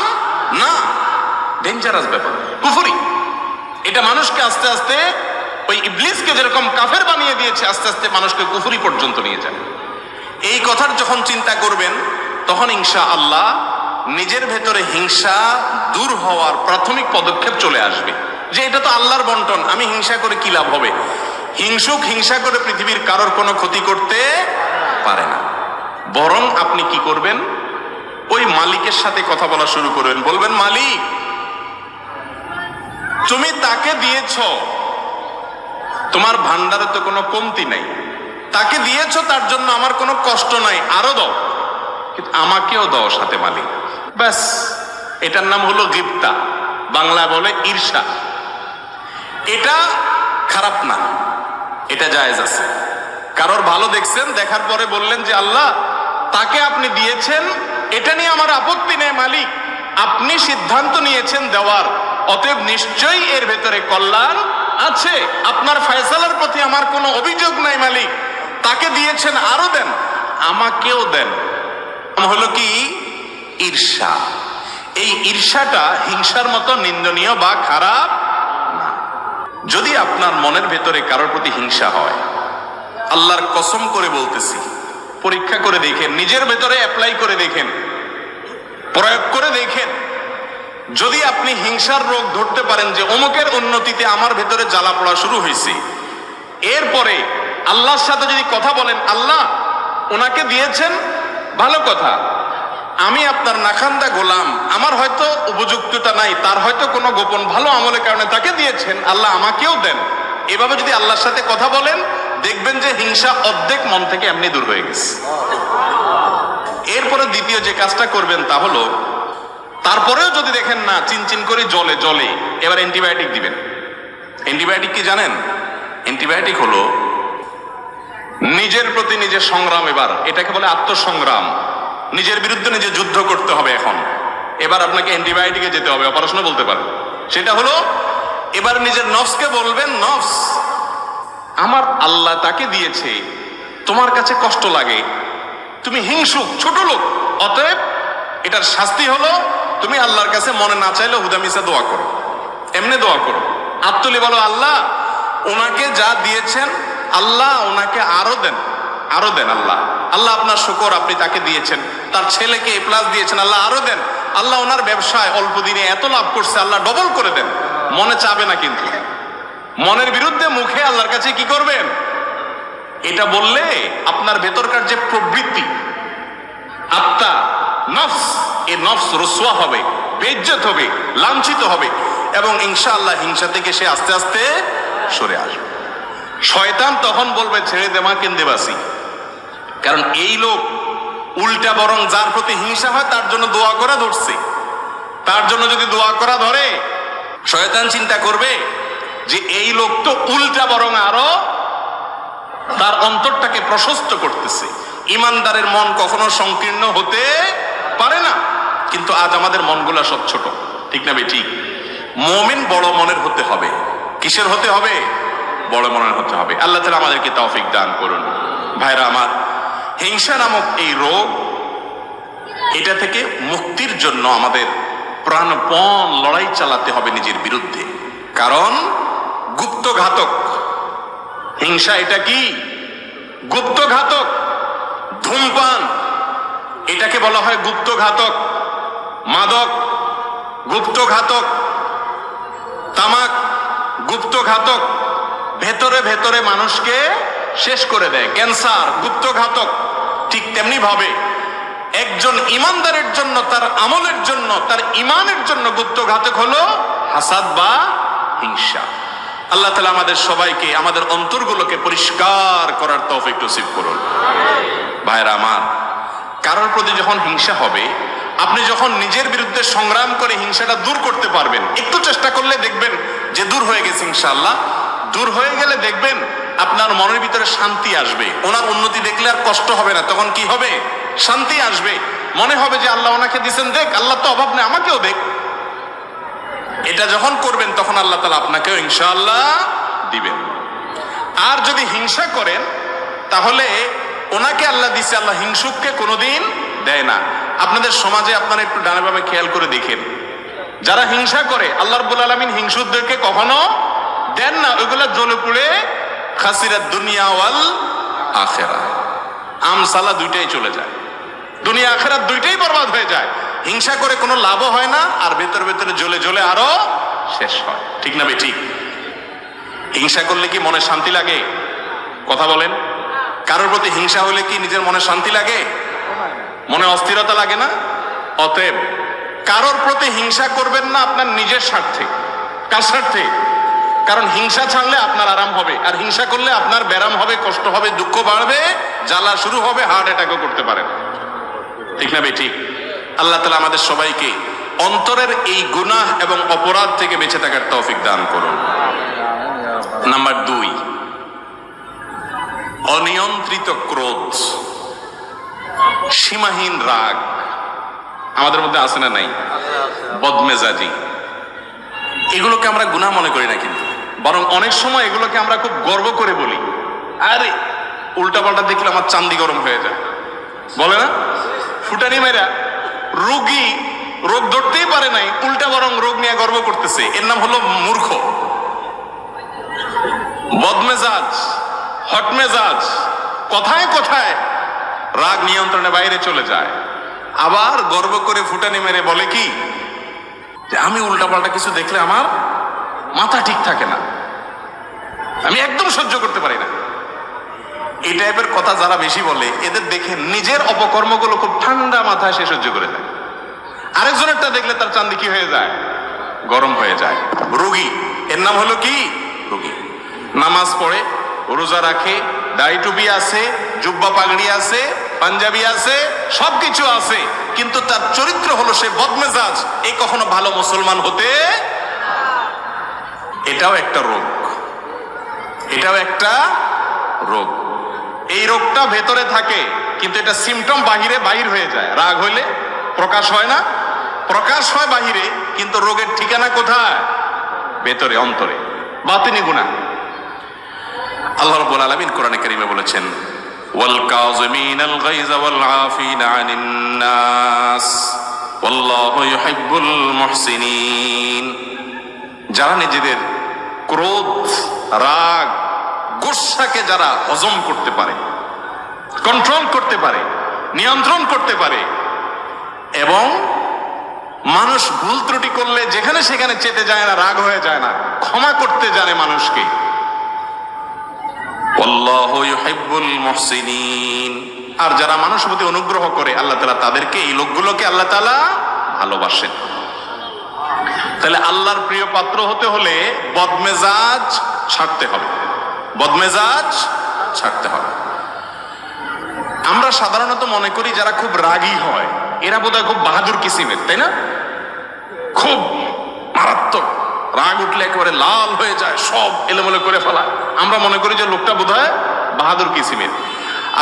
না। ডেঞ্জারাস ব্যাপার, কুফরি। এটা মানুষকে আস্তে আস্তে ওই ইবলিসকে যেরকম কাফের বানিয়ে দিয়েছে, আস্তে আস্তে মানুষকে কুফরি পর্যন্ত নিয়ে যায়। এই কথার যখন চিন্তা করবেন তখন ইনশাআল্লাহ নিজের ভেতরে হিংসা দূর হওয়ার প্রাথমিক পদক্ষেপ চলে আসবে, যে এটা তো আল্লাহর বন্টন, আমি হিংসা করে কি লাভ হবে। হিংসুক হিংসা করে পৃথিবীর কারোর কোনো ক্ষতি করতে পারে না। বরং আপনি কি করবেন, ওই মালিকের সাথে কথা বলা শুরু করবেন। বলবেন, মালিক তুমি তাকে দিয়েছ, তোমার ভান্ডারে তো কোনো কমতি নাই, তাকে দিয়েছ তার জন্য আমার কোনো কষ্ট নাই, আরো দাও, কিন্তু আমাকেও দাও সাথে মালিক। ব্যাস, এটার নাম হলো গিবতা, বাংলা বলে ঈর্ষা। এটা খারাপ না, এটা জায়েজ আছে। কারোর ভালো দেখছেন, দেখার পরে বললেন যে আল্লাহ তাকে আপনি দিয়েছেন, এটা নিয়ে আমার আপত্তি নেই মালিক, আপনি সিদ্ধান্ত নিয়েছেন দেওয়ার, অতএব নিশ্চয়ই এর ভেতরে কল্যাণ আছে, আপনার ফয়সালার প্রতি আমার কোনো অভিযোগ নাই মালিক, তাকে দিয়েছেন আরো দেন, আমাকেও দেন। হলো কি? ঈর্ষা। এই ঈর্ষাটা হিংসার মতো নিন্দনীয় বা খারাপ না। যদি আপনার মনের ভেতরে কারোর প্রতি হিংসা হয়, আল্লাহর কসম করে বলতেছি, পরীক্ষা করে দেখেন, নিজের ভেতরে অ্যাপ্লাই করে দেখেন, প্রয়োগ করে দেখেন। যদি আপনি হিংসার রোগ ধরতে পারেন যে অমুকের উন্নতিতে আমার ভেতরে জ্বালা পড়া শুরু হয়েছে, এরপরে আল্লাহর সাথে যদি কথা বলেন, আল্লাহ ওনাকে দিয়েছেন ভালো কথা, আমি আপনার নাখান্দা গোলাম, আমার হয়তো উপযুক্ততা নাই, তার হয়তো কোনো গোপন ভালো আমলের কারণে তাকে দিয়েছেন, আল্লাহ আমাকেও দেন। এভাবে যদি আল্লাহর সাথে কথা বলেন, দেখবেন যে হিংসা অর্ধেক মন থেকে এমনি দূর হয়ে গেছে। এরপরে দ্বিতীয় যে কাজটা করবেন তা হলো, তারপরেও যদি দেখেন না চিনচিন করে জ্বলে, এবার অ্যান্টিবায়োটিক দিবেন। অ্যান্টিবায়োটিক কি জানেন? অ্যান্টিবায়োটিক হলো নিজের প্রতি নিজের সংগ্রাম। এবার এটাকে বলে আত্মসংগ্রাম। নিজের বিরুদ্ধে নিজে যুদ্ধ করতে হবে। এখন এবার আপনাকে অ্যান্টিবায়োটিকে যেতে হবে, অপারেশনও বলতে পারে। সেটা হলো এবার নিজের নফসকে বলবেন, নফস আমার আল্লাহ তাকে দিয়েছে, তোমার কাছে কষ্ট লাগে, তুমি হিংসুক, ছোট লোক, অতএব এটার শাস্তি হলো তুমি আল্লাহর কাছে মনে না চাইলে হুদামিসা দোয়া করো, এমনি দোয়া করো, আত্মলি বলো, আল্লাহ ওনাকে যা দিয়েছেন আল্লাহ ওনাকে আরো দেন, আরো দেন। আল্লাহ আল্লাহ আপনার শুকর, আপনি তাকে দিয়েছেন, তার ছেলেকে এ প্লাস দিয়েছেন, আল্লাহ আরো দেন। আল্লাহ ওনার ব্যবসায় অল্প দিনে এত লাভ করছে, আল্লাহ ডবল করে দেন। মনে চাবে না, কিন্তু মনের বিরুদ্ধে মুখে আল্লাহর কাছে কি করবেন? এটা বললে আপনার ভেতরকার যে প্রবৃত্তি, আত্মা, নফস, এই নফস রসুয়া হবে, বেইজ্জত হবে, লাঞ্ছিত হবে, এবং ইনশাআল্লাহ হিংসা থেকে সে আস্তে আস্তে সরে আসবে। শয়তান তখন বলবে, ছেড়ে দে মা, কেন্দে বাসি, কারণ এই লোক উল্টা বরং যার প্রতি হিংসা হয় তার জন্য দোয়া করা ধরছে। তার জন্য যদি দোয়া করা ধরে, শয়তান চিন্তা করবে যে এই লোক তো উল্টা বরং আরো তার অন্তরটাকে প্রশস্ত করতেছে। ইমানদারের মন কখনো সংকীর্ণ হতে পারে না, কিন্তু আজ আমাদের মনগুলা সব ছোট, ঠিক না বেঠিক? মুমিন বড় মনের হতে হবে। কিসের হতে হবে? বড় মনের হতে হবে। আল্লাহ তাআলা আমাদেরকে তৌফিক দান করুন। ভাইরা আমার, হিংসা নামক এই রোগ, এটা থেকে মুক্তির জন্য আমাদের প্রাণপণ লড়াই চালাতে হবে নিজের বিরুদ্ধে। কারণ গুপ্ত ঘাতক হিংসা। এটা কি? গুপ্ত ঘাতক। ধূমপান, এটাকে বলা হয় গুপ্ত ঘাতক। মাদক গুপ্ত ঘাতক। তামাক গুপ্ত ঘাতক। ভেতরে ভেতরে মানুষকে শেষ করে দেয়। ক্যান্সার গুপ্ত ঘাতক। ঠিক তেমনি ভাবে একজন ইমানদারের জন্য, তার আমলের জন্য, তার ইমানের জন্য গুপ্ত ঘাতক হলো হাসাদ বা হিংসা। আল্লাহ তাআলা আমাদের সবাইকে, আমাদের অন্তরগুলোকে পরিষ্কার করার তৌফিক নসিব করুন। ভাইরা আমার, কারোর প্রতি যখন হিংসা হবে, আপনি যখন নিজের বিরুদ্ধে সংগ্রাম করে হিংসাটা দূর করতে পারবেন, একটু চেষ্টা করলে দেখবেন যে দূর হয়ে গেছে ইনশাআল্লাহ। দূর হয়ে গেলে দেখবেন আপনার মনের ভিতরে শান্তি আসবে। ওনার উন্নতি দেখলে আর কষ্ট হবে না, তখন কি হবে? শান্তি আসবে। মনে হবে যে আল্লাহ ওনাকে দিয়েছেন, দেখ, আল্লাহ তো অভাব নেই, আমাকেও দেখ। এটা যখন করবেন তখন আল্লাহ তাআলা আপনাকেও ইনশাআল্লাহ দিবেন। আর যদি হিংসা করেন তাহলে ওনাকে আল্লাহ দিছে, আল্লাহ হিংসুককে কোনোদিন দেয় না। আপনাদের সমাজে আপনারা একটু ডানে বামে খেয়াল করে দেখেন, যারা হিংসা করে আল্লাহ রাব্বুল আলামিন হিংসুকদেরকে কখনো দেন না। ওইগুলা জ্বলে পুড়ে খাসিরাত দুনিয়া ওয়াল আখিরাহ, আমসালা দুইটাই চলে যায়। দুনিয়া আখিরাত দুইটাই বরবাদ হয়ে যায়। হিংসা করে কোনো লাভও হয় না, আর ভেতরে ভেতরে জ্বলে জ্বলে আরো শেষ হয়, ঠিক না বেঠিক? হিংসা করলে কি মনে শান্তি লাগে? কথা বলেন। কারোর প্রতি হিংসা হলে কি নিজের মনে শান্তি লাগে? মনে অস্থিরতা লাগে না? অতএব কারোর প্রতি হিংসা করবেন না আপনার নিজের স্বার্থে। কার স্বার্থে? কারণ হিংসা ছাড়লে আপনার আরাম হবে, আর হিংসা করলে আপনার ব্যারাম হবে, কষ্ট হবে, দুঃখ বাড়বে, জ্বালা শুরু হবে, হার্ট অ্যাটাকও করতে পারেন, ঠিক না বেঠিক? আল্লাহ তাআলা আমাদের সবাইকে অন্তরের এই গুনাহ এবং অপরাধ থেকে বেঁচে থাকার তৌফিক দান করুন। নাম্বার 2, অনিয়ন্ত্রিত ক্রোধ, সীমাহীন রাগ আমাদের মধ্যে আছে না নাই? বদমেজাজি, এগুলোকে আমরা গুনাহ মনে করি না, কিন্তু বরং অনেক সময় এগুলোকে আমরা খুব গর্ব করে বলি। আরে উল্টাপাল্টা দেখলে আমার চান্দি গরম হয়ে যায়, বলে না? ফুটানি মেরা রোগী রোগ ধরতেই পারে নাই, উল্টা বরং রোগ নিয়ে গর্ব করতেছে। এর নাম হলো মূর্খ। বদমেজাজ, হটমেজাজ, কথায় কথায় রাগ নিয়ন্ত্রণের বাইরে চলে যায়। আবার গর্ব করে ফুটানি মেরে বলে কি, যে আমি উল্টাপাল্টা কিছু দেখলে আমার মাথা ঠিক থাকে না, আমি একদম সহ্য করতে পারি না। এই টাইপের কথা যারা বেশি বলে, এদের দেখে নিজের অপকর্মগুলো খুব ঠান্ডা মাথায় সে সহ্য করে দেয়। আরেকজনেরটা দেখলে তার চান্দি কি হয়ে যায়? গরম হয়ে যায়। রোগী, এর নাম হলো কি? রোগী। নামাজ পড়ে, রোজা রাখে, দাড়ি টুপি আছে, জুব্বা পাগড়ি আছে, পাঞ্জাবি আছে, সবকিছু আছে, কিন্তু তার চরিত্র হলো সে বদমেজাজ। এই কখনো ভালো মুসলমান হতে, এটাও একটা রোগ, এটাও একটা রোগ। এই রোগটা ভেতরে থাকে, কিন্তু এটা সিমটম বাহির হয়ে যায়। রাগ হইলে প্রকাশ হয় না, প্রকাশ হয় বাহিরে, কিন্তু রোগের ঠিকানা কোথায়? ভেতরে, অন্তরে, বাতিনি গুনাহ। আল্লাহ রাব্বুল আলামিন কোরআনে কারীমে বলেছেন, ওয়াল কাযিমিনাল গায়যা ওয়াল আফিনা আনিন নাস ওয়াল্লাহু ইউহিব্বুল মুহসিনিন। যারা নিজেদের ক্রোধ, রাগ, গোসাকে যারা হজম করতে পারে, কন্ট্রোল করতে পারে, নিয়ন্ত্রণ করতে পারে, এবং মানুষ ভুল ত্রুটি করলে যেখানে সেখানে চেতে যায় না, রাগ হয়ে যায় না, ক্ষমা করতে জানে মানুষকে। আল্লাহু ইউহিব্বুল মুহসিনিন। আর যারা মানুষের প্রতি অনুগ্রহ করে, আল্লাহ তাআলা তাদেরকে, এই লোকগুলোকে আল্লাহ তাআলা ভালোবাসেন। তাহলে আল্লাহর প্রিয় পাত্র হতে হলে বদমেজাজ ছাড়তে হবে, বদমেজাজ ছাড়তে হবে। আমরা সাধারণত মনে করি যারা খুব রাগী হয় এরা বোধহয় খুব বাহাদুর কিসিমের, তাই না? খুব মারাত্মক রাগ উঠলে একেবারে লাল হয়ে যায়, সব এলোমেলো করে ফেলা। আমরা মনে করি যে লোকটা বোধহয় বাহাদুর কিসিমের।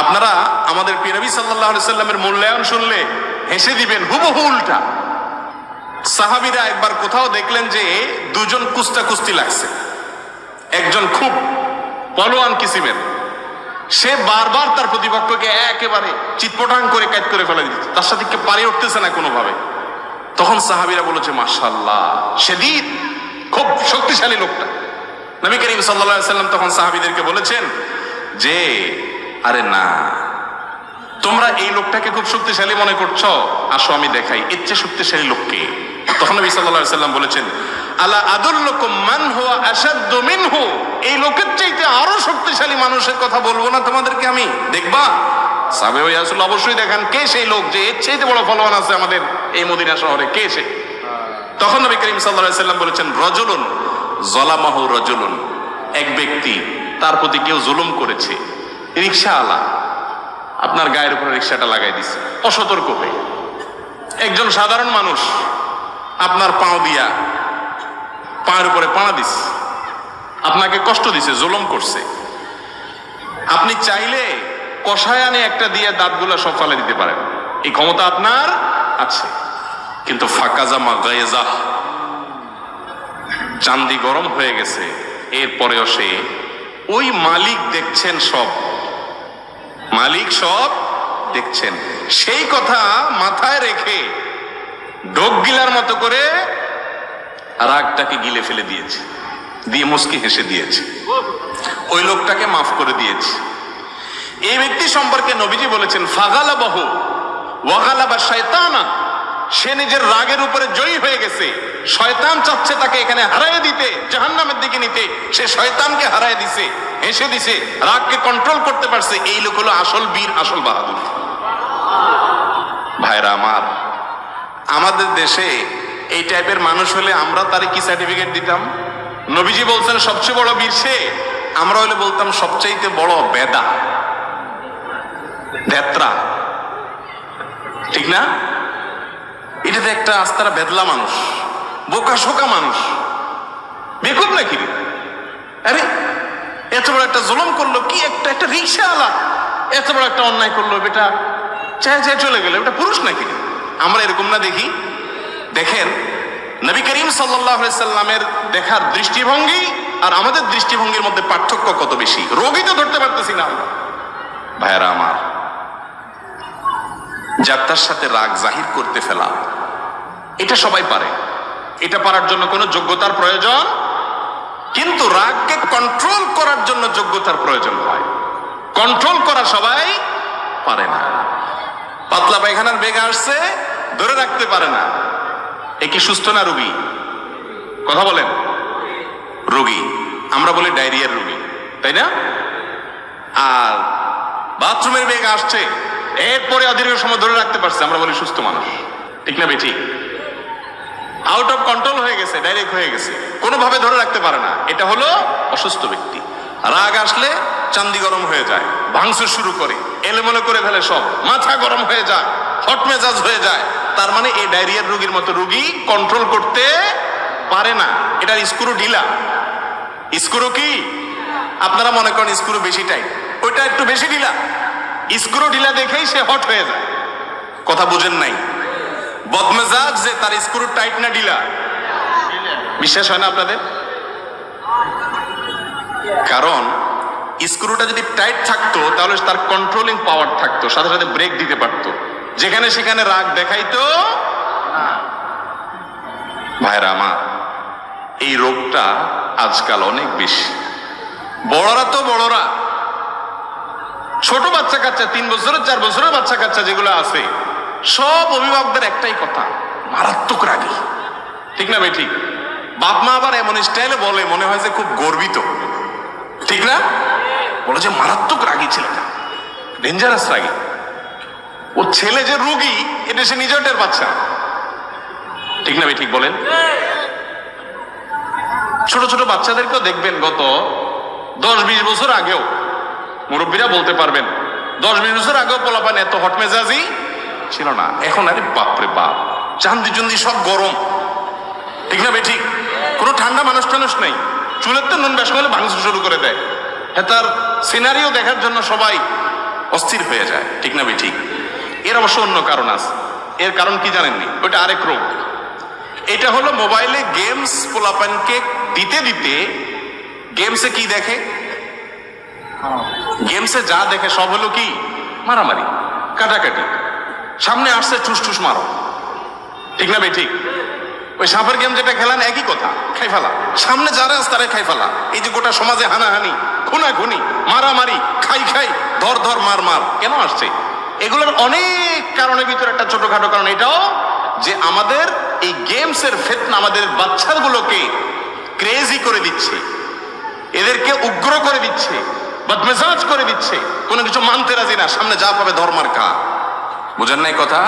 আপনারা আমাদের প্রিয় নবী সাল্লাল্লাহু আলাইহি সাল্লামের মূল্যায়ন শুনলে হেসে দিবেন, হুবহু উল্টা। সাহাবীরা একবার কোথাও দেখলেন যে দুজন কুস্তি লাগছে, একজন খুব পলোয়ান কিসিমের, সে বারবার তার প্রতিপক্ষকে একেবারে চিৎপটাং করে কাজ করে ফেলে দিচ্ছে, তার সাথে কে পারে উঠতেছে না কোনোভাবে। তখন সাহাবীরা বলেছে মাশাআল্লাহ, সেদিন খুব শক্তিশালী লোকটা। নবী করিম সাল্লাল্লাহু আলাইহি সাল্লাম তখন সাহাবীদেরকে বলেছেন যে আরে না, তোমরা এই লোকটাকে খুব শক্তিশালী মনে করছো, আসো আমি দেখাই এর চেয়ে শক্তিশালী লোককে। তখন নবী সাল্লাল্লাহু আলাইহি সাল্লাম বলেছেন আলা আদুল্লুকুম মান হুয়া আশাদ্দু মিনহু, এই লোকের চাইতে আরো শক্তিশালী মানুষের কথা বলবো না তোমাদেরকে আমি? দেখবা? সাহাবে ওই আসলে অবশ্যই দেখান কে সেই লোক যে এর চাইতে বড় ফলোয়ার আছে আমাদের এই মদিনা শহরে, কে সে? তখন নবী করিম সাল্লাল্লাহু আলাইহি সাল্লাম বলেছেন রজুলুন যালামাহু রাজুলুন, এক ব্যক্তি তার প্রতি কেউ জুলুম করেছে। রিকশাওয়ালা আপনার গায়ের উপরে রিকশাটা লাগাই দিছে অসতর্ক হয়ে। একজন সাধারণ মানুষ আপনার পাও দিয়া পায়ের উপরে পাড়া দিছে, আপনাকে কষ্ট দিছে, জুলুম করছে। আপনি চাইলে কষায়ানে একটা দিয়ে দাঁতগুলো সব ফেলে দিতে পারেন, এই ক্ষমতা আপনার আছে। কিন্তু ফাকাজা মাগায়েজা, চান্দি গরম হয়ে গেছে, এরপরেও সে ওই মালিক দেখছেন, সব মালিক সব দেখছেন, সেই কথা মাথায় রেখে ঢোক গিলার মতো করে রাগটাকে গিলে ফেলে দিয়েছে, দিয়ে মুস্কি হেসে দিয়েছে, ওই লোকটাকে মাফ করে দিয়েছে। এই ব্যক্তি সম্পর্কে নবীজি বলেছেন ফাগালাবাহু ওয়াগালাবা শায়তানা, সে নিজের রাগের উপরে জয়ী হয়ে গেছে, শয়তান চাচ্ছে তাকে এখানে হারায় দিতে, জাহান্নামের দিকে নিতে, সে শয়তানকে হারায় দিছে, হেসে দিছে, রাগকে কন্ট্রোল করতে পারছে। এই লোক হলো আসল বীর, আসল বাহাদুর। ভাইরা আমার, আমাদের দেশে এই টাইপের মানুষ হলে আমরা তারে কি সার্টিফিকেট দিতাম? নবীজি বলছেন সবচেয়ে বড় বীর সে, আমরা হলে বলতাম সবচাইতে বড় বেদা, ভেত্রা, ঠিক না? এটা তো একটা আস্তারা বেদলা মানুষ, বোকা শোকা মানুষ, বেকুব নাকি? আরে এত বড় একটা জুলুম করলো, কি একটা রিকশাওয়ালা এত বড় একটা অন্যায় করলো, বেটা চায় চায় চলে গেল, এটা পুরুষ নাকি? আমরা এরকম না দেখি? দেখেন নবী করিম সাল্লাল্লাহু আলাইহি সাল্লামের দেখার দৃষ্টিভঙ্গি আর আমাদের দৃষ্টিভঙ্গির মধ্যে পার্থক্য কত বেশি, রোগী তো ধরতে পারতেছি না আমরা। ভাইরা আমার, যাত্রার সাথে রাগ জাহির করতে ফেলা এটা সবাই পারে, এটা পারার জন্য কোনো যোগ্যতার প্রয়োজন, কিন্তু রাগকে কন্ট্রোল করার জন্য যোগ্যতার প্রয়োজন হয়। কন্ট্রোল করা সবাই পারে না। পাতলা পায়খানার বেগ আসছে, ধরে রাখতে পারে না, এ কি সুস্থ না রোগী? কথা বলেন, রোগী। আমরা বলি ডায়রিয়ার রোগী, তাই না? আর বাথরুমের বেগ আসছে, এরপরে অদীর্ঘ সময় ধরে রাখতে পারছে, আমরা বলি সুস্থ মানুষ, ঠিক না বেঠিক? আউট অফ কন্ট্রোল হয়ে গেছে, ডাইরেক্ট হয়ে গেছে, কোনোভাবে ধরে রাখতে পারে না, এটা হলো অসুস্থ ব্যক্তি। রাগ আসলে চান্দি গরম হয়ে যায়, ভাঙচুর শুরু করে, এলোমেলো করে ফেলে সব, মাথা গরম হয়ে যায়, হট মেজাজ হয়ে যায়। তার মানে এই ডায়রিয়ার রোগীর মতো রোগী কন্ট্রোল করতে পারে না, এটার স্ক্রু ঢিলা। স্ক্রু কি আপনারা মনে করেন স্ক্রু বেশি টাইট, ওইটা একটু বেশি ঢিলা, স্ক্রু ঢিলা দেখেই সে হট হয়ে যায়। কথা বুঝেন নাই? বদমেজাজ যে তার স্ক্রু টাইট না ঢিলা? বিশ্বাস হয় না আপনাদের? কারণ স্ক্রুটা যদি টাইট থাকতো তাহলে তার কন্ট্রোলিং পাওয়ার থাকতো, সাথে সাথে ব্রেক দিতে পারতো, যেখানে সেখানে রাগ দেখাইতো না। ভাইরা আমার, এই রোগটা আজকাল অনেক বেশি। বড়রা তো বড়রা, ছোট বাচ্চা কাচ্চা, 3 বছরের 4 বছরের বাচ্চা কাচ্চা যেগুলো আছে, সব অভিভাবকদের একটাই কথা, মারাত্মক রাগী, ঠিক না ভাই? ঠিক। বাপ মা আবার এমন স্টাইলে বলে, মনে হয় যে খুব গর্বিত, ঠিক না? বলে যে মারাত্মক রাগী ছেলেটা, ডেঞ্জারাস রাগী। ও ছেলে যে রোগী এটা সে নিজের টের পাচ্ছে না, ঠিক না ভাই? ঠিক বলেন। ছোট ছোট বাচ্চাদেরকেও দেখবেন গত 10-20 বছর আগেও মুরব্বীরা বলতে পারবেন, 10-20 বছর আগেও পোলাপান এত হট মেজাজি ছিল না। এখন আরে বাপরে বাপ, চান্দি চুন্দি সব গরম, ঠিক না ঠিক? কোনো ঠান্ডা মানুষ টানুষ নেই, চুলের তো নুন বেশ হলে ভাঙতে শুরু করে দেয়। হ্যাঁ, তার সিনারিও দেখার জন্য সবাই অস্থির হয়ে যায়, ঠিক না ঠিক? এর অবশ্য অন্য কারণ আছে। এর কারণ কি জানেননি? ওইটা আরেক রোগ। এটা হলো মোবাইলে গেমস পোলাপানকে দিতে দিতে গেমসে কি দেখে, গেমসে যা দেখে সব হলো কি মারামারি, কাটাকাটি, সামনে আসছে ঠুস ঠুস মারো, ঠিক না ঠিক? ওই সাপের গেম যেটা খেলান একই কথা, খাই ফেলা, সামনে যারা আছে তারাই খাই ফেলা। এই যে গোটা সমাজে হানাহানি, খুনাখুনি, মারামারি, খাই খাই, ধর ধর মার মার কেন আসছে? এগুলোর অনেক কারণের ভিতরে একটা ছোটখাটো কারণ এটাও যে আমাদের এই গেমসের ফিতনা আমাদের বাচ্চাগুলোকে ক্রেজি করে দিচ্ছে, এদেরকে উগ্র করে দিচ্ছে, বদমেজাজ করে দিচ্ছে, কোনো কিছু মানতে রাজি না, সামনে যা পাবে ধর্মার কা। বুঝেন নাই কথা?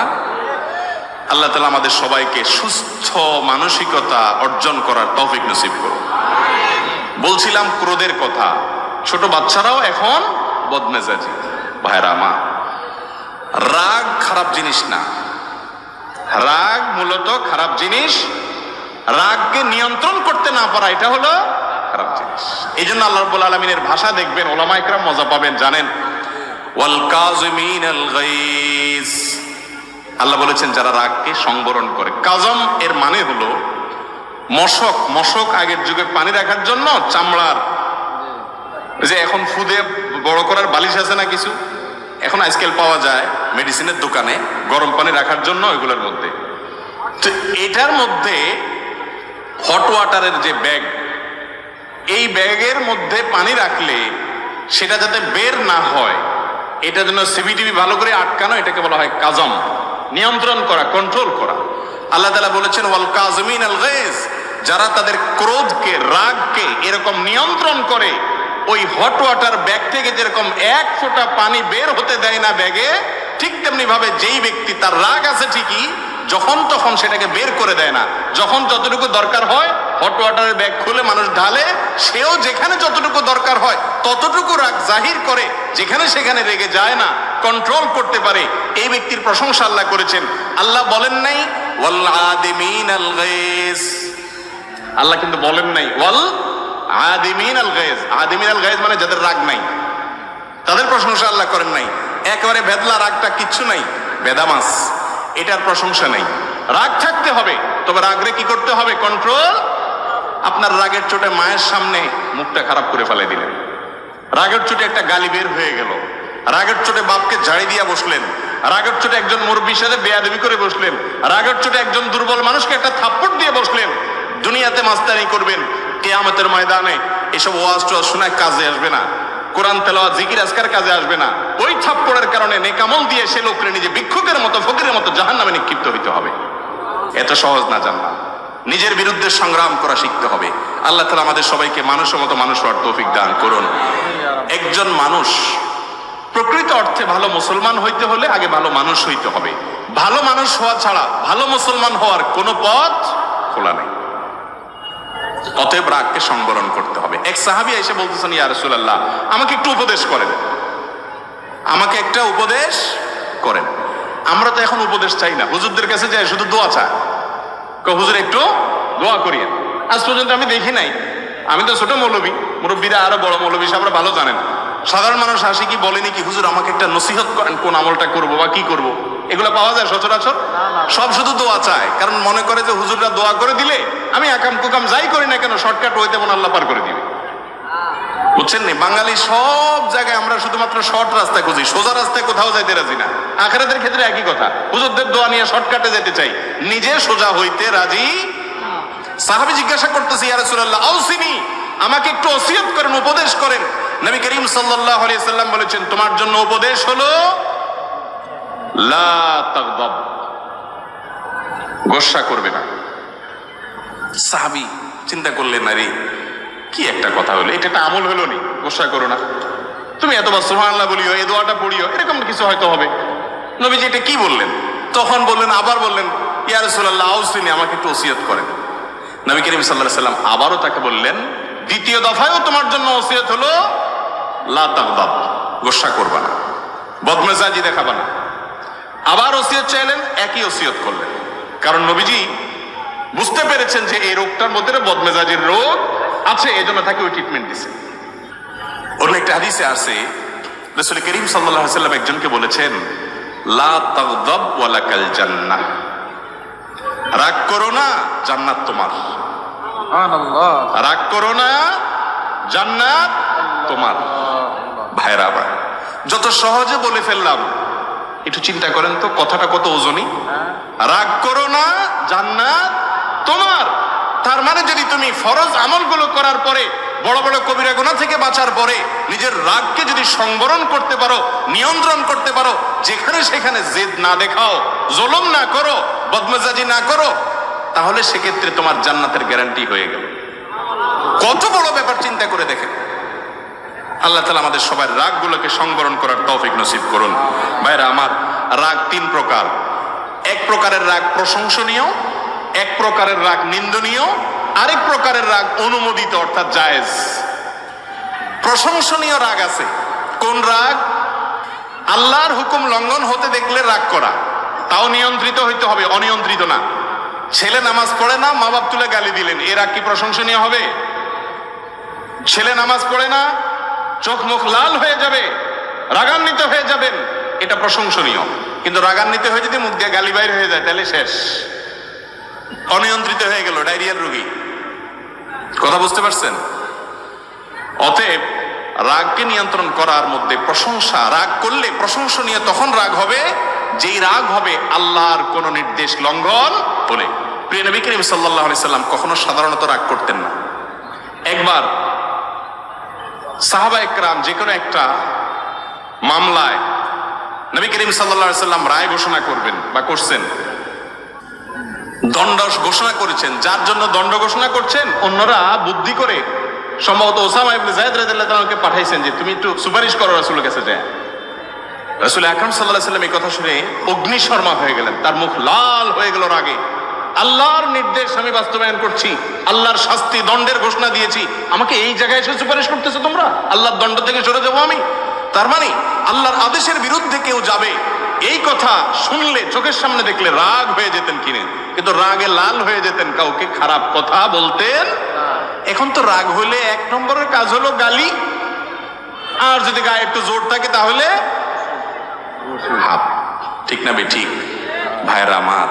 আল্লাহ তাআলা আমাদের সবাইকে সুস্থ মানসিকতা অর্জন করার তৌফিক নসিব করুন। বলছিলাম ক্রোধের কথা, ছোট বাচ্চারাও এখন বদমেজাজি। ভাইরা আমার, রাগ খারাপ জিনিস না, রাগ মূলত খারাপ জিনিস। রাগকে নিয়ন্ত্রণ করতে না পারা এটা হলো খারাপ জিনিস। এই জন্য আল্লাহ রাব্বুল আলামিনের ভাষা দেখবেন, ওলামা ইকরাম মজা পাবেন জানেন, ওয়াল কাযিমিনাল গাইজ। আল্লাহ বলেছেন যারা রাগকে সংবরণ করে। কাজম এর মানে হলো মশক। মশক আগের যুগে পানি রাখার জন্য চামড়ার, যে এখন ফুদে বড় করার বালিশ আছে না কিছু, এখন আজকাল পাওয়া যায় মেডিসিনের দোকানে গরম পানি রাখার জন্য ওইগুলোর মধ্যে। তো এটার মধ্যে হট ওয়াটারের যে ব্যাগ, এই ব্যাগের মধ্যে পানি রাখলে সেটা যাতে বের না হয়, এটা যেন সিবিটিভি ভালো করে আটকানো, এটাকে বলা হয় কাজম, নিয়ন্ত্রণ করা, কন্ট্রোল করা। আল্লাহ তাআলা বলেছেন ওয়াল কাযিমিনাল গাইজ, যারা তাদের ক্রোধকে, রাগকে এরকম নিয়ন্ত্রণ করে, ওই হট ওয়াটার ব্যাগ থেকে যেরকম এক ফোঁটা পানি বের হতে দেয় না ব্যাগে, ঠিক তেমনি ভাবে যেই ব্যক্তি তার রাগ আছে ঠিকই, যখন তখন সেটাকে বের করে দেয় না। যখন যতটুকু দরকার হয় হট ওয়াটারের ব্যাগ খুলে মানুষ ঢালে, সেও যেখানে যতটুকু দরকার হয় ততটুকু রাগ জাহির করে, যেখানে সেখানে রেগে যায় না, কন্ট্রোল করতে পারে। এই ব্যক্তির প্রশংসা আল্লাহ করেছেন। আল্লাহ বলেন নাই ওয়াল আদিমিনাল গাইজ, আল্লাহ কিন্তু বলেন নাই ওয়াল আদিমিনাল গাইজ। আদিমিনাল গাইজ মানে যাদের রাগ নাই, তাদের প্রশংসা আল্লাহ করেন নাই। একেবারে বেদলা রাগটা কিচ্ছু নাই, বেদামাস, এটার প্রশংসা নাই। রাগ থাকতে হবে, তবে রাগরে কি করতে হবে? কন্ট্রোল। আপনার রাগের চোটে মায়ের সামনে মুখটা খারাপ করে ফেলে দিলেন, রাগের চোটে একটা গালি বের হয়ে গেল, রাগের চোটে বাপকে ঝাড়ি দিয়া বসলেন, রাগের চোটে একজন মুরব্বির সাথে বেয়াদবি করে বসলেন, রাগের চোটে একজন দুর্বল মানুষকে একটা থাপ্পড় দিয়ে বসলেন। দুনিয়াতে মাস্তানি করবেন, কিয়ামতের ময়দানে এসব ওয়াজ টোয়াজ শোনায় কাজে আসবে না, কোরআন তেলাওয়াত জিকির আজকার কাজে আসবে না। ওই থাপ্পড়ের কারণে নেকামল দিয়ে সে লোকরে নিজে ভিক্ষুকের মতো, ফকিরের মতো জাহান্নামে নিক্ষিপ্ত হইতে হবে। এত সহজ না জান্নাত। নিজের বিরুদ্ধে সংগ্রাম করা শিখতে হবে। আল্লাহ তাআলা আমাদের সবাইকে মানুষের মতো মানুষ হওয়ার তৌফিক দান করুন। একজন মানুষ প্রকৃত অর্থে ভালো মুসলমান হইতে হলে আগে ভালো মানুষ হইতে হবে। ভালো মানুষ হওয়া ছাড়া ভালো মুসলমান হওয়ার কোনো পথ খোলা নেই। অতএব রাগকে সংবরণ করতে হবে। এক সাহাবী এসে বলতেছেন, ইয়া রাসূলুল্লাহ, আমাকে একটু উপদেশ করেন, আমাকে একটা উপদেশ করেন। আমরা তো এখন উপদেশ চাই না, হুজুরদের কাছে যাই শুধু দোয়া চাই, হুজুর একটু দোয়া করিয়েন। আজ পর্যন্ত আমি দেখি নাই, আমি তো ছোট মৌলবী, মুরব্বীরা আরো বড় মৌলবী সাহেবরা ভালো জানেন, সাধারণ মানুষ আসে কি বলেনি কি, হুজুর আমাকে একটা নসিহত করেন, কোন আমলটা করবো বা কি করবো। এগুলো পাওয়া যায় সচরাচর? সব শুধু দোয়া চায়, কারণ মনে করে যে হুজুররা দোয়া করে দিলে আমি আকাম কুকাম যাই করি না কেন শর্টকাট হইতে মন আল্লাহ পার করে দিবে। বুঝছেন নি? বাঙালি সব জায়গায় আমরা শুধুমাত্র শর্ট রাস্তা খুঁজি, সোজা রাস্তায় কোথাও যাইতে রাজি না। আখিরাতের ক্ষেত্রে একই কথা, হুজুরদের দোয়া নিয়ে শর্টকাটে যেতে চাই, নিজে সোজা হইতে রাজি। সাহাবী জিজ্ঞাসা করতেছে, ইয়া রাসূলুল্লাহ আউসিনি, আমাকে একটু ওসিয়ত করেন, উপদেশ করেন। নবী করিম সাল্লাল্লাহু আলাইহি সাল্লাম বলেছেন, তোমার জন্য উপদেশ হলো লা তাগদাব, গোসা করবে না। সাহাবী চিন্তা করলেন, আরে কি একটা কথা হলো, এটা একটা আমল হলো নি, গোসা করো না, তুমি এতবার সুবহানাল্লাহ বলিও, এই দোয়াটা পড়িও, এরকম কিছু হয়তো হবে। নবীজি এটা কি বললেন? তখন বললেন, আবার বললেন, ইয়া রাসূলুল্লাহ আউসিনি, আমাকে একটু ওসিয়ত করেন। নবী করিম সাল্লাল্লাহু আলাইহি সাল্লাম আবারও তাকে বললেন, দ্বিতীয় দফায়ও তোমার জন্য ওসিয়ত হলো লা তাগদাব, গোসা করবা না। বদমেজাজি দেখাবা না। আবার ওসিয়ত চাইলেন, একই ওসিয়ত করলেন, কারণ নবীজি বুঝতে পেরেছেন যে এই রোগটার মধ্যে বদমেজাজির রোগ আছে, এই জন্য তাকে ওই ট্রিটমেন্ট দিছে। অন্য একটা হাদিসে আছে রাসূল করিম সাল্লাল্লাহু আলাইহি ওয়াসাল্লাম একজনকে বলেছেন, লা তাগদাব ওয়ালাকাল জান্নাহ, রাগ করো না, জান্নাত তোমার। সুবহানাল্লাহ। রাগ করো না, জান্নাত তোমার। ভাইরা ভাই, যত সহজে বলে ফেললাম, একটু চিন্তা করেন তো কথাটা কত ওজনী। রাগ করো না, জান্নাত তোমার। তার মানে যদি তুমি ফরজ আমলগুলো করার পরে, বড় বড় কবিরা গুনাহ থেকে বাঁচার পরে নিজের রাগকে যদি সংবরণ করতে পারো, নিয়ন্ত্রণ করতে পারো, যেখানে সেখানে জেদ না দেখাও, জুলুম না করো, বদমেজাজি না করো, তাহলে সেক্ষেত্রে তোমার জান্নাতের গ্যারান্টি হয়ে গেল। কত বড় ব্যাপার চিন্তা করে দেখেন। আল্লাহ তাআলা আমাদের সবার রাগগুলোকে সংবরণ করার তৌফিক নসিব করুন। ভাইরা আমার, রাগ তিন প্রকার। এক প্রকারের রাগ প্রশংসনীয়, এক প্রকারের রাগ নিন্দনীয়, আরেক প্রকারের রাগ অনুমোদিত অর্থাৎ জায়েজ। প্রশংসনীয় রাগ আছে। কোন রাগ? আল্লাহর হুকুম লঙ্ঘন হতে দেখলে রাগ করা, তাও নিয়ন্ত্রিত হইতে হবে, অনিয়ন্ত্রিত না। ছেলে নামাজ পড়ে না, মা বাপ তুলে গালি দিলেন, এ রাগ কি প্রশংসনীয় হবে? ছেলে নামাজ পড়ে না, চোখ মুখ লাল হয়ে যাবে, রাগান্বিত হয়ে যাবেন, এটা প্রশংসনীয়। কিন্তু রাগান্বিত হয়ে যদি মুখ দিয়ে গালি বাইর হয়ে যায়, তাহলে শেষ, অনিয়ন্ত্রিত হয়ে গেল, ডায়রিয়ার রোগী। কথা বুঝতে পারছেন? অতএব রাগকে নিয়ন্ত্রণ করার মধ্যে প্রশংসা, রাগ করলে প্রশংসনীয় তখন রাগ হবে যেই রাগ হবে আল্লাহর কোন নির্দেশ লঙ্ঘন বলে। প্রিয় নবী করিম সাল্লাল্লাহু আলাইহি সাল্লাম কখনো সাধারণত রাগ করতেন না। একবার সাহাবা একরাম যে কোনো একটা মামলায় নবী করিম সাল্লাল্লাহু আলাইহি সাল্লাম রায় ঘোষণা করবেন বা করছেন, দণ্ড ঘোষণা করেছেন। যার জন্য দণ্ড ঘোষণা করছেন, অন্যরা বুদ্ধি করে সম্ভবত ওসামা ইবনে যায়েদ রাদিয়াল্লাহু তাআলাকে পাঠাইছেন যে তুমি একটু সুপারিশ করো রাসূলের কাছে যায়। রাসূল আকরাম সাল্লাল্লাহু আলাইহি সাল্লাম এই কথা শুনে অগ্নিশর্মা হয়ে গেলেন, তার মুখ লাল হয়ে গেল রাগে। আল্লাহর নির্দেশ আমি বাস্তবায়ন করছি, আল্লাহর শাস্তি দণ্ডের ঘোষণা দিয়েছি, আমাকে এই জায়গায় এসে সুপারিশ করতেছো তোমরা? আল্লাহর দণ্ড থেকে সরে যাবো আমি? তার মানে আল্লাহর আদেশের বিরুদ্ধে কেউ যাবে, এই কথা শুনলে চোখের সামনে দেখলে রাগ হয়ে যেতেন কিনে, কিন্তু রাগে লাল হয়ে যেতেন, কাউকে খারাপ কথা বলতেন। এখন তো রাগ হইলে এক নম্বরের কাজ হলো গালি, আর যদি গায়ে একটু জোর থাকে তাহলে হাত। ঠিক না বেঠিক? ভাইরা আমার,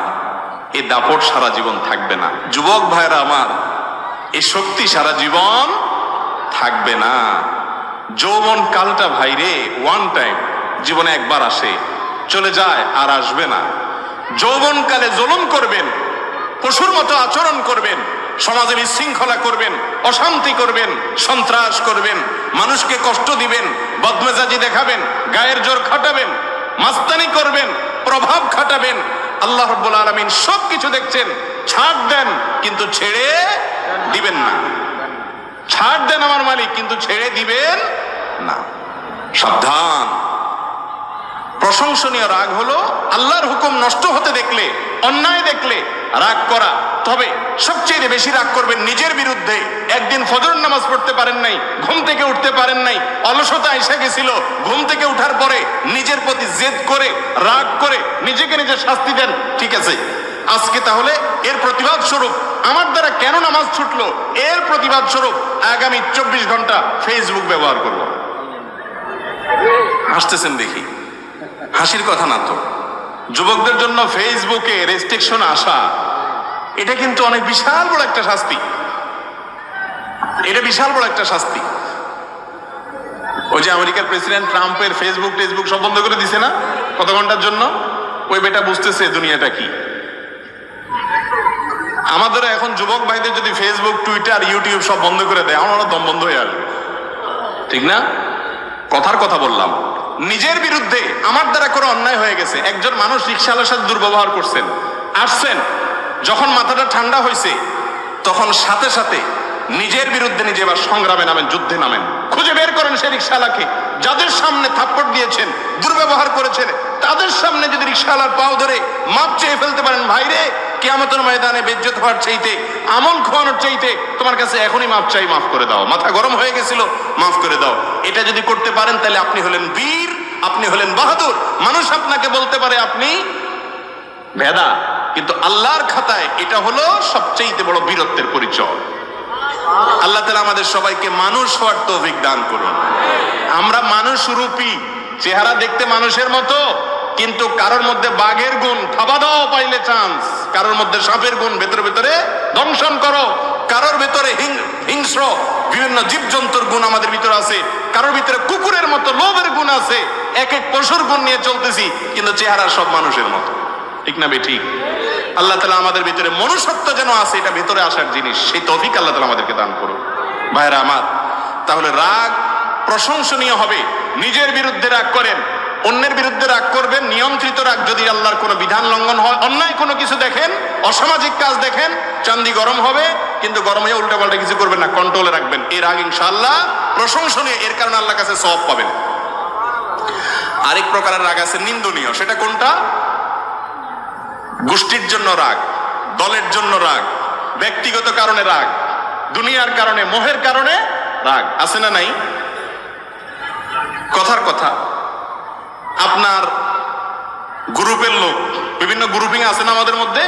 এই দাপট সারা জীবন থাকবে না। যুবক ভাইরা আমার, এই শক্তি সারা জীবন থাকবে না। যৌবন কালটা ভাইরে ওয়ান টাইম, জীবনে একবার আসে, চলে যায়, আর আসবে না। যৌবন কালে জুলুম করবেন, পশুর মতো আচরণ করবেন, সমাজে বিশৃঙ্খলা করবেন, অশান্তি করবেন, সন্ত্রাস করবেন, মানুষকে কষ্ট দিবেন, বদমেজাজি দেখাবেন, গায়ের জোর খাটাবেন, মাস্তানি করবেন, প্রভাব খাটাবেন। আল্লাহ রাব্বুল আলামিন সবকিছু দেখছেন। ছাড় দেন কিন্তু ছেড়ে দিবেন না। ছাড় দেন আমার মালিক, কিন্তু ছেড়ে দিবেন না। সাবধান। প্রশংসনীয় রাগ হলো আল্লাহর হুকুম নষ্ট হতে দেখলে, অন্যায় দেখলে রাগ করা। তবে সবচেয়ে বেশি রাগ করবেন নিজের বিরুদ্ধে। একদিন ফজর নামাজ পড়তে পারেন নাই, ঘুম থেকে উঠতে পারেন নাই, অলসতা এসে গেছিল, ঘুম থেকে উঠার পরে নিজের প্রতি জেদ করে, রাগ করে নিজেকে নিজে শাস্তি দেন, ঠিক আছে আজকে তাহলে এর প্রতিবাদ স্বরূপ আমার দ্বারা কেন নামাজ ছুটলো, এর প্রতিবাদ স্বরূপ আগামী 24 ঘন্টা ফেসবুক ব্যবহার করব। হাসতেছেন দেখি, হাসির কথা না তো। যুবকদের জন্য ফেসবুকে রেস্ট্রিকশন আসা, এটা কিন্তু অনেক বিশাল বড় একটা শাস্তি। এটা বিশাল বড় একটা শাস্তি। ওই যে আমেরিকার প্রেসিডেন্ট ট্রাম্পের ফেসবুক টেসবুক সব বন্ধ করে দিছে না কত ঘন্টার জন্য? ওই বেটা বুঝতেছে দুনিয়াটা কি। আমাদের এখন যুবক ভাইদের যদি ফেসবুক, টুইটার, ইউটিউব সব বন্ধ করে দেয়, আমার দম বন্ধ হয়ে আসবে, ঠিক না? কথার কথা বললাম। নিজের বিরুদ্ধে আমার দ্বারা করে অন্যায় হয়ে গেছে, একজন মানুষ রিকশাওয়ালার সাথে দুর্ব্যবহার করছেন, আসছেন, যখন মাথাটা ঠান্ডা হয়েছে তখন সাথে সাথে নিজের বিরুদ্ধে নিজে এবার সংগ্রামে নামেন, যুদ্ধে নামেন, খুঁজে বের করেন সেই রিকশাওয়ালাকে, যাদের সামনে থাপ্পড় দিয়েছেন, দুর্ব্যবহার করেছেন, তাদের সামনে যদি রিকশাওয়ালার পাও ধরে মাপ চেয়ে ফেলতে পারেন, ভাইরে কিয়ামতের ময়দানে বেজ্জত হওয়ার চাইতে, আমল খোয়ানোর চাইতে তোমার কাছে এখনই মাপ চাই, মাফ করে দাও, মাথা গরম হয়ে গেছিল, মাফ করে দাও, এটা যদি করতে পারেন তাহলে আপনি হলেন বীর, আপনি হলেন বাহাদুর। মানুষ আপনাকে বলতে পারে আপনি ভেদা, কিন্তু আল্লাহর খাতায় এটা হলো সবচেয়ে বড় বীরত্বের পরিচয়। আল্লাহ তাআলা আমাদের সবাইকে মানুষ হওয়ার তৌফিক দান করুন। আমরা মানুষ রূপী, চেহারা দেখতে মানুষের মতো, কিন্তু কারোর মধ্যে বাঘের গুণ, খাওয়া দাওয়া পাইলে চান্স, কারোর মধ্যে সাপের গুণ, ভেতরে ভেতরে দংশন করো, কারোর ভেতরে হিংস্র বিভিন্ন জীবজন্তুর গুণ আমাদের ভিতরে আছে, কারোর ভিতরে কুকুরের মতো লোভের গুণ আছে। এক এক পশুর গুণ নিয়ে চলতেছি, কিন্তু চেহারা সব মানুষের মতো, ঠিক না বেঠিক? আল্লাহ তাআলা আমাদের ভিতরে মনুষ্যত্ব যেন আছে, এটা ভিতরে আসার জিনিস, সেই তৌফিক আল্লাহ তাআলা আমাদেরকে দান করুন। ভাইরা আমার, তাহলে রাগ প্রশংসনীয় হবে। নিজের বিরুদ্ধে রাগ করেন, অন্যের বিরুদ্ধে রাগ করবেন, নিয়ন্ত্রিত রাগ। যদি আল্লাহর কোনো বিধান লঙ্ঘন হয়, অন্যায় কোনো কিছু দেখেন, অসামাজিক কাজ দেখেন, চান্দি গরম হবে, কিন্তু গরম হয়ে উল্টাপাল্টা কিছু করবেন না, কন্ট্রোলে রাখবেন। এই রাগ ইনশাআল্লাহ প্রশংসনীয়, এর কারণে আল্লাহর কাছে সওয়াব পাবেন। আরেক প্রকারের রাগ আছে নিন্দনীয়। সেটা কোনটা? গোষ্ঠীর জন্য রাগ, দলের জন্য রাগ, ব্যক্তিগত কারণে রাগ, দুনিয়ার কারণে, মোহের কারণে রাগ। আছে না নাই? কথার কথা, আপনার গ্রুপের লোক, বিভিন্ন গ্রুপিং আছে না আমাদের মধ্যে,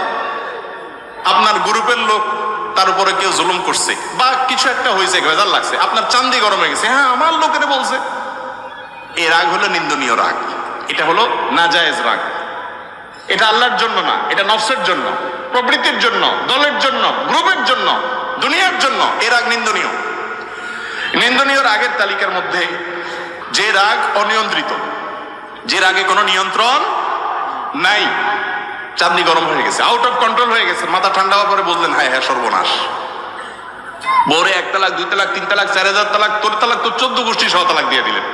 আপনার গ্রুপের লোক তার উপরে কেউ জুলুম করছে বা কিছু একটা হয়েছে, ভেজাল লাগছে, আপনার চান্দি গরম হয়ে গেছে, হ্যাঁ আমার লোকেরা বলছে। এই রাগ হলো নিন্দনীয় রাগ, এটা হলো নাজায়েজ রাগ। এটা আল্লাহর জন্য না, এটা নফসের জন্য, প্রবৃত্তির জন্য, দলের জন্য, গ্রুপের জন্য, দুনিয়ার জন্য। এ রাগ নিন্দনীয়। নিন্দনীয় রাগের তালিকার মধ্যে যে রাগ অনিয়ন্ত্রিত, যে রাগে কোনো নিয়ন্ত্রণ নাই, চাঁদনি গরম হয়ে গেছে, আউট অফ কন্ট্রোল হয়ে গেছে, মাথা ঠান্ডা হওয়ার পরে বুঝলেন হ্যাঁ হ্যাঁ সর্বনাশ, বরে 1 তালাক 2 তালাক 3 তালাক 4000 তালাক, তোর তালাক তো 14 গোষ্ঠী সহ তালাক দিয়ে দিলেন।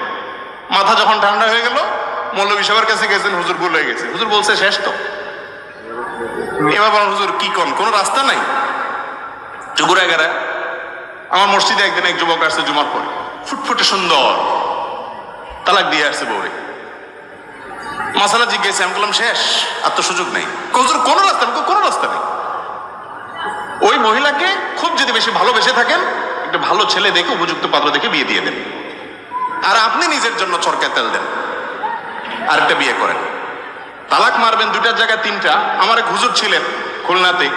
মাথা যখন ঠান্ডা হয়ে গেল, মৌলভী সাহেবের কাছে গেছেন, হুজুর ভুল হয়ে গেছে। হুজুর বলছে শেষ তো। এবার বলেন হুজুর কি কোন কোনো রাস্তা নাই? চুগুরা গেরা আমার মসজিদে একদিন এক যুবক আসছে জুমার পরে, ফুটফুটে সুন্দর, তালাক দিয়ে আসছে বউরে। মাসালা জিজ্ঞেস, আমি বললাম শেষ, আর তো সুযোগ নেই। হুজুর কোনো রাস্তা নেই? কোনো রাস্তা নেই। ওই মহিলাকে খুব যদি বেশি ভালোবেসে থাকেন, একটা ভালো ছেলে দেখে, উপযুক্ত পাত্র দেখে বিয়ে দিয়ে দেন, আর আপনি নিজের জন্য চরকায় তেল দেন, আরেকটা বিয়ে করেন। তালাক মারবেন 2টার জায়গায় 3টা। আমার এক হুজুর ছিলেন খুলনাতে,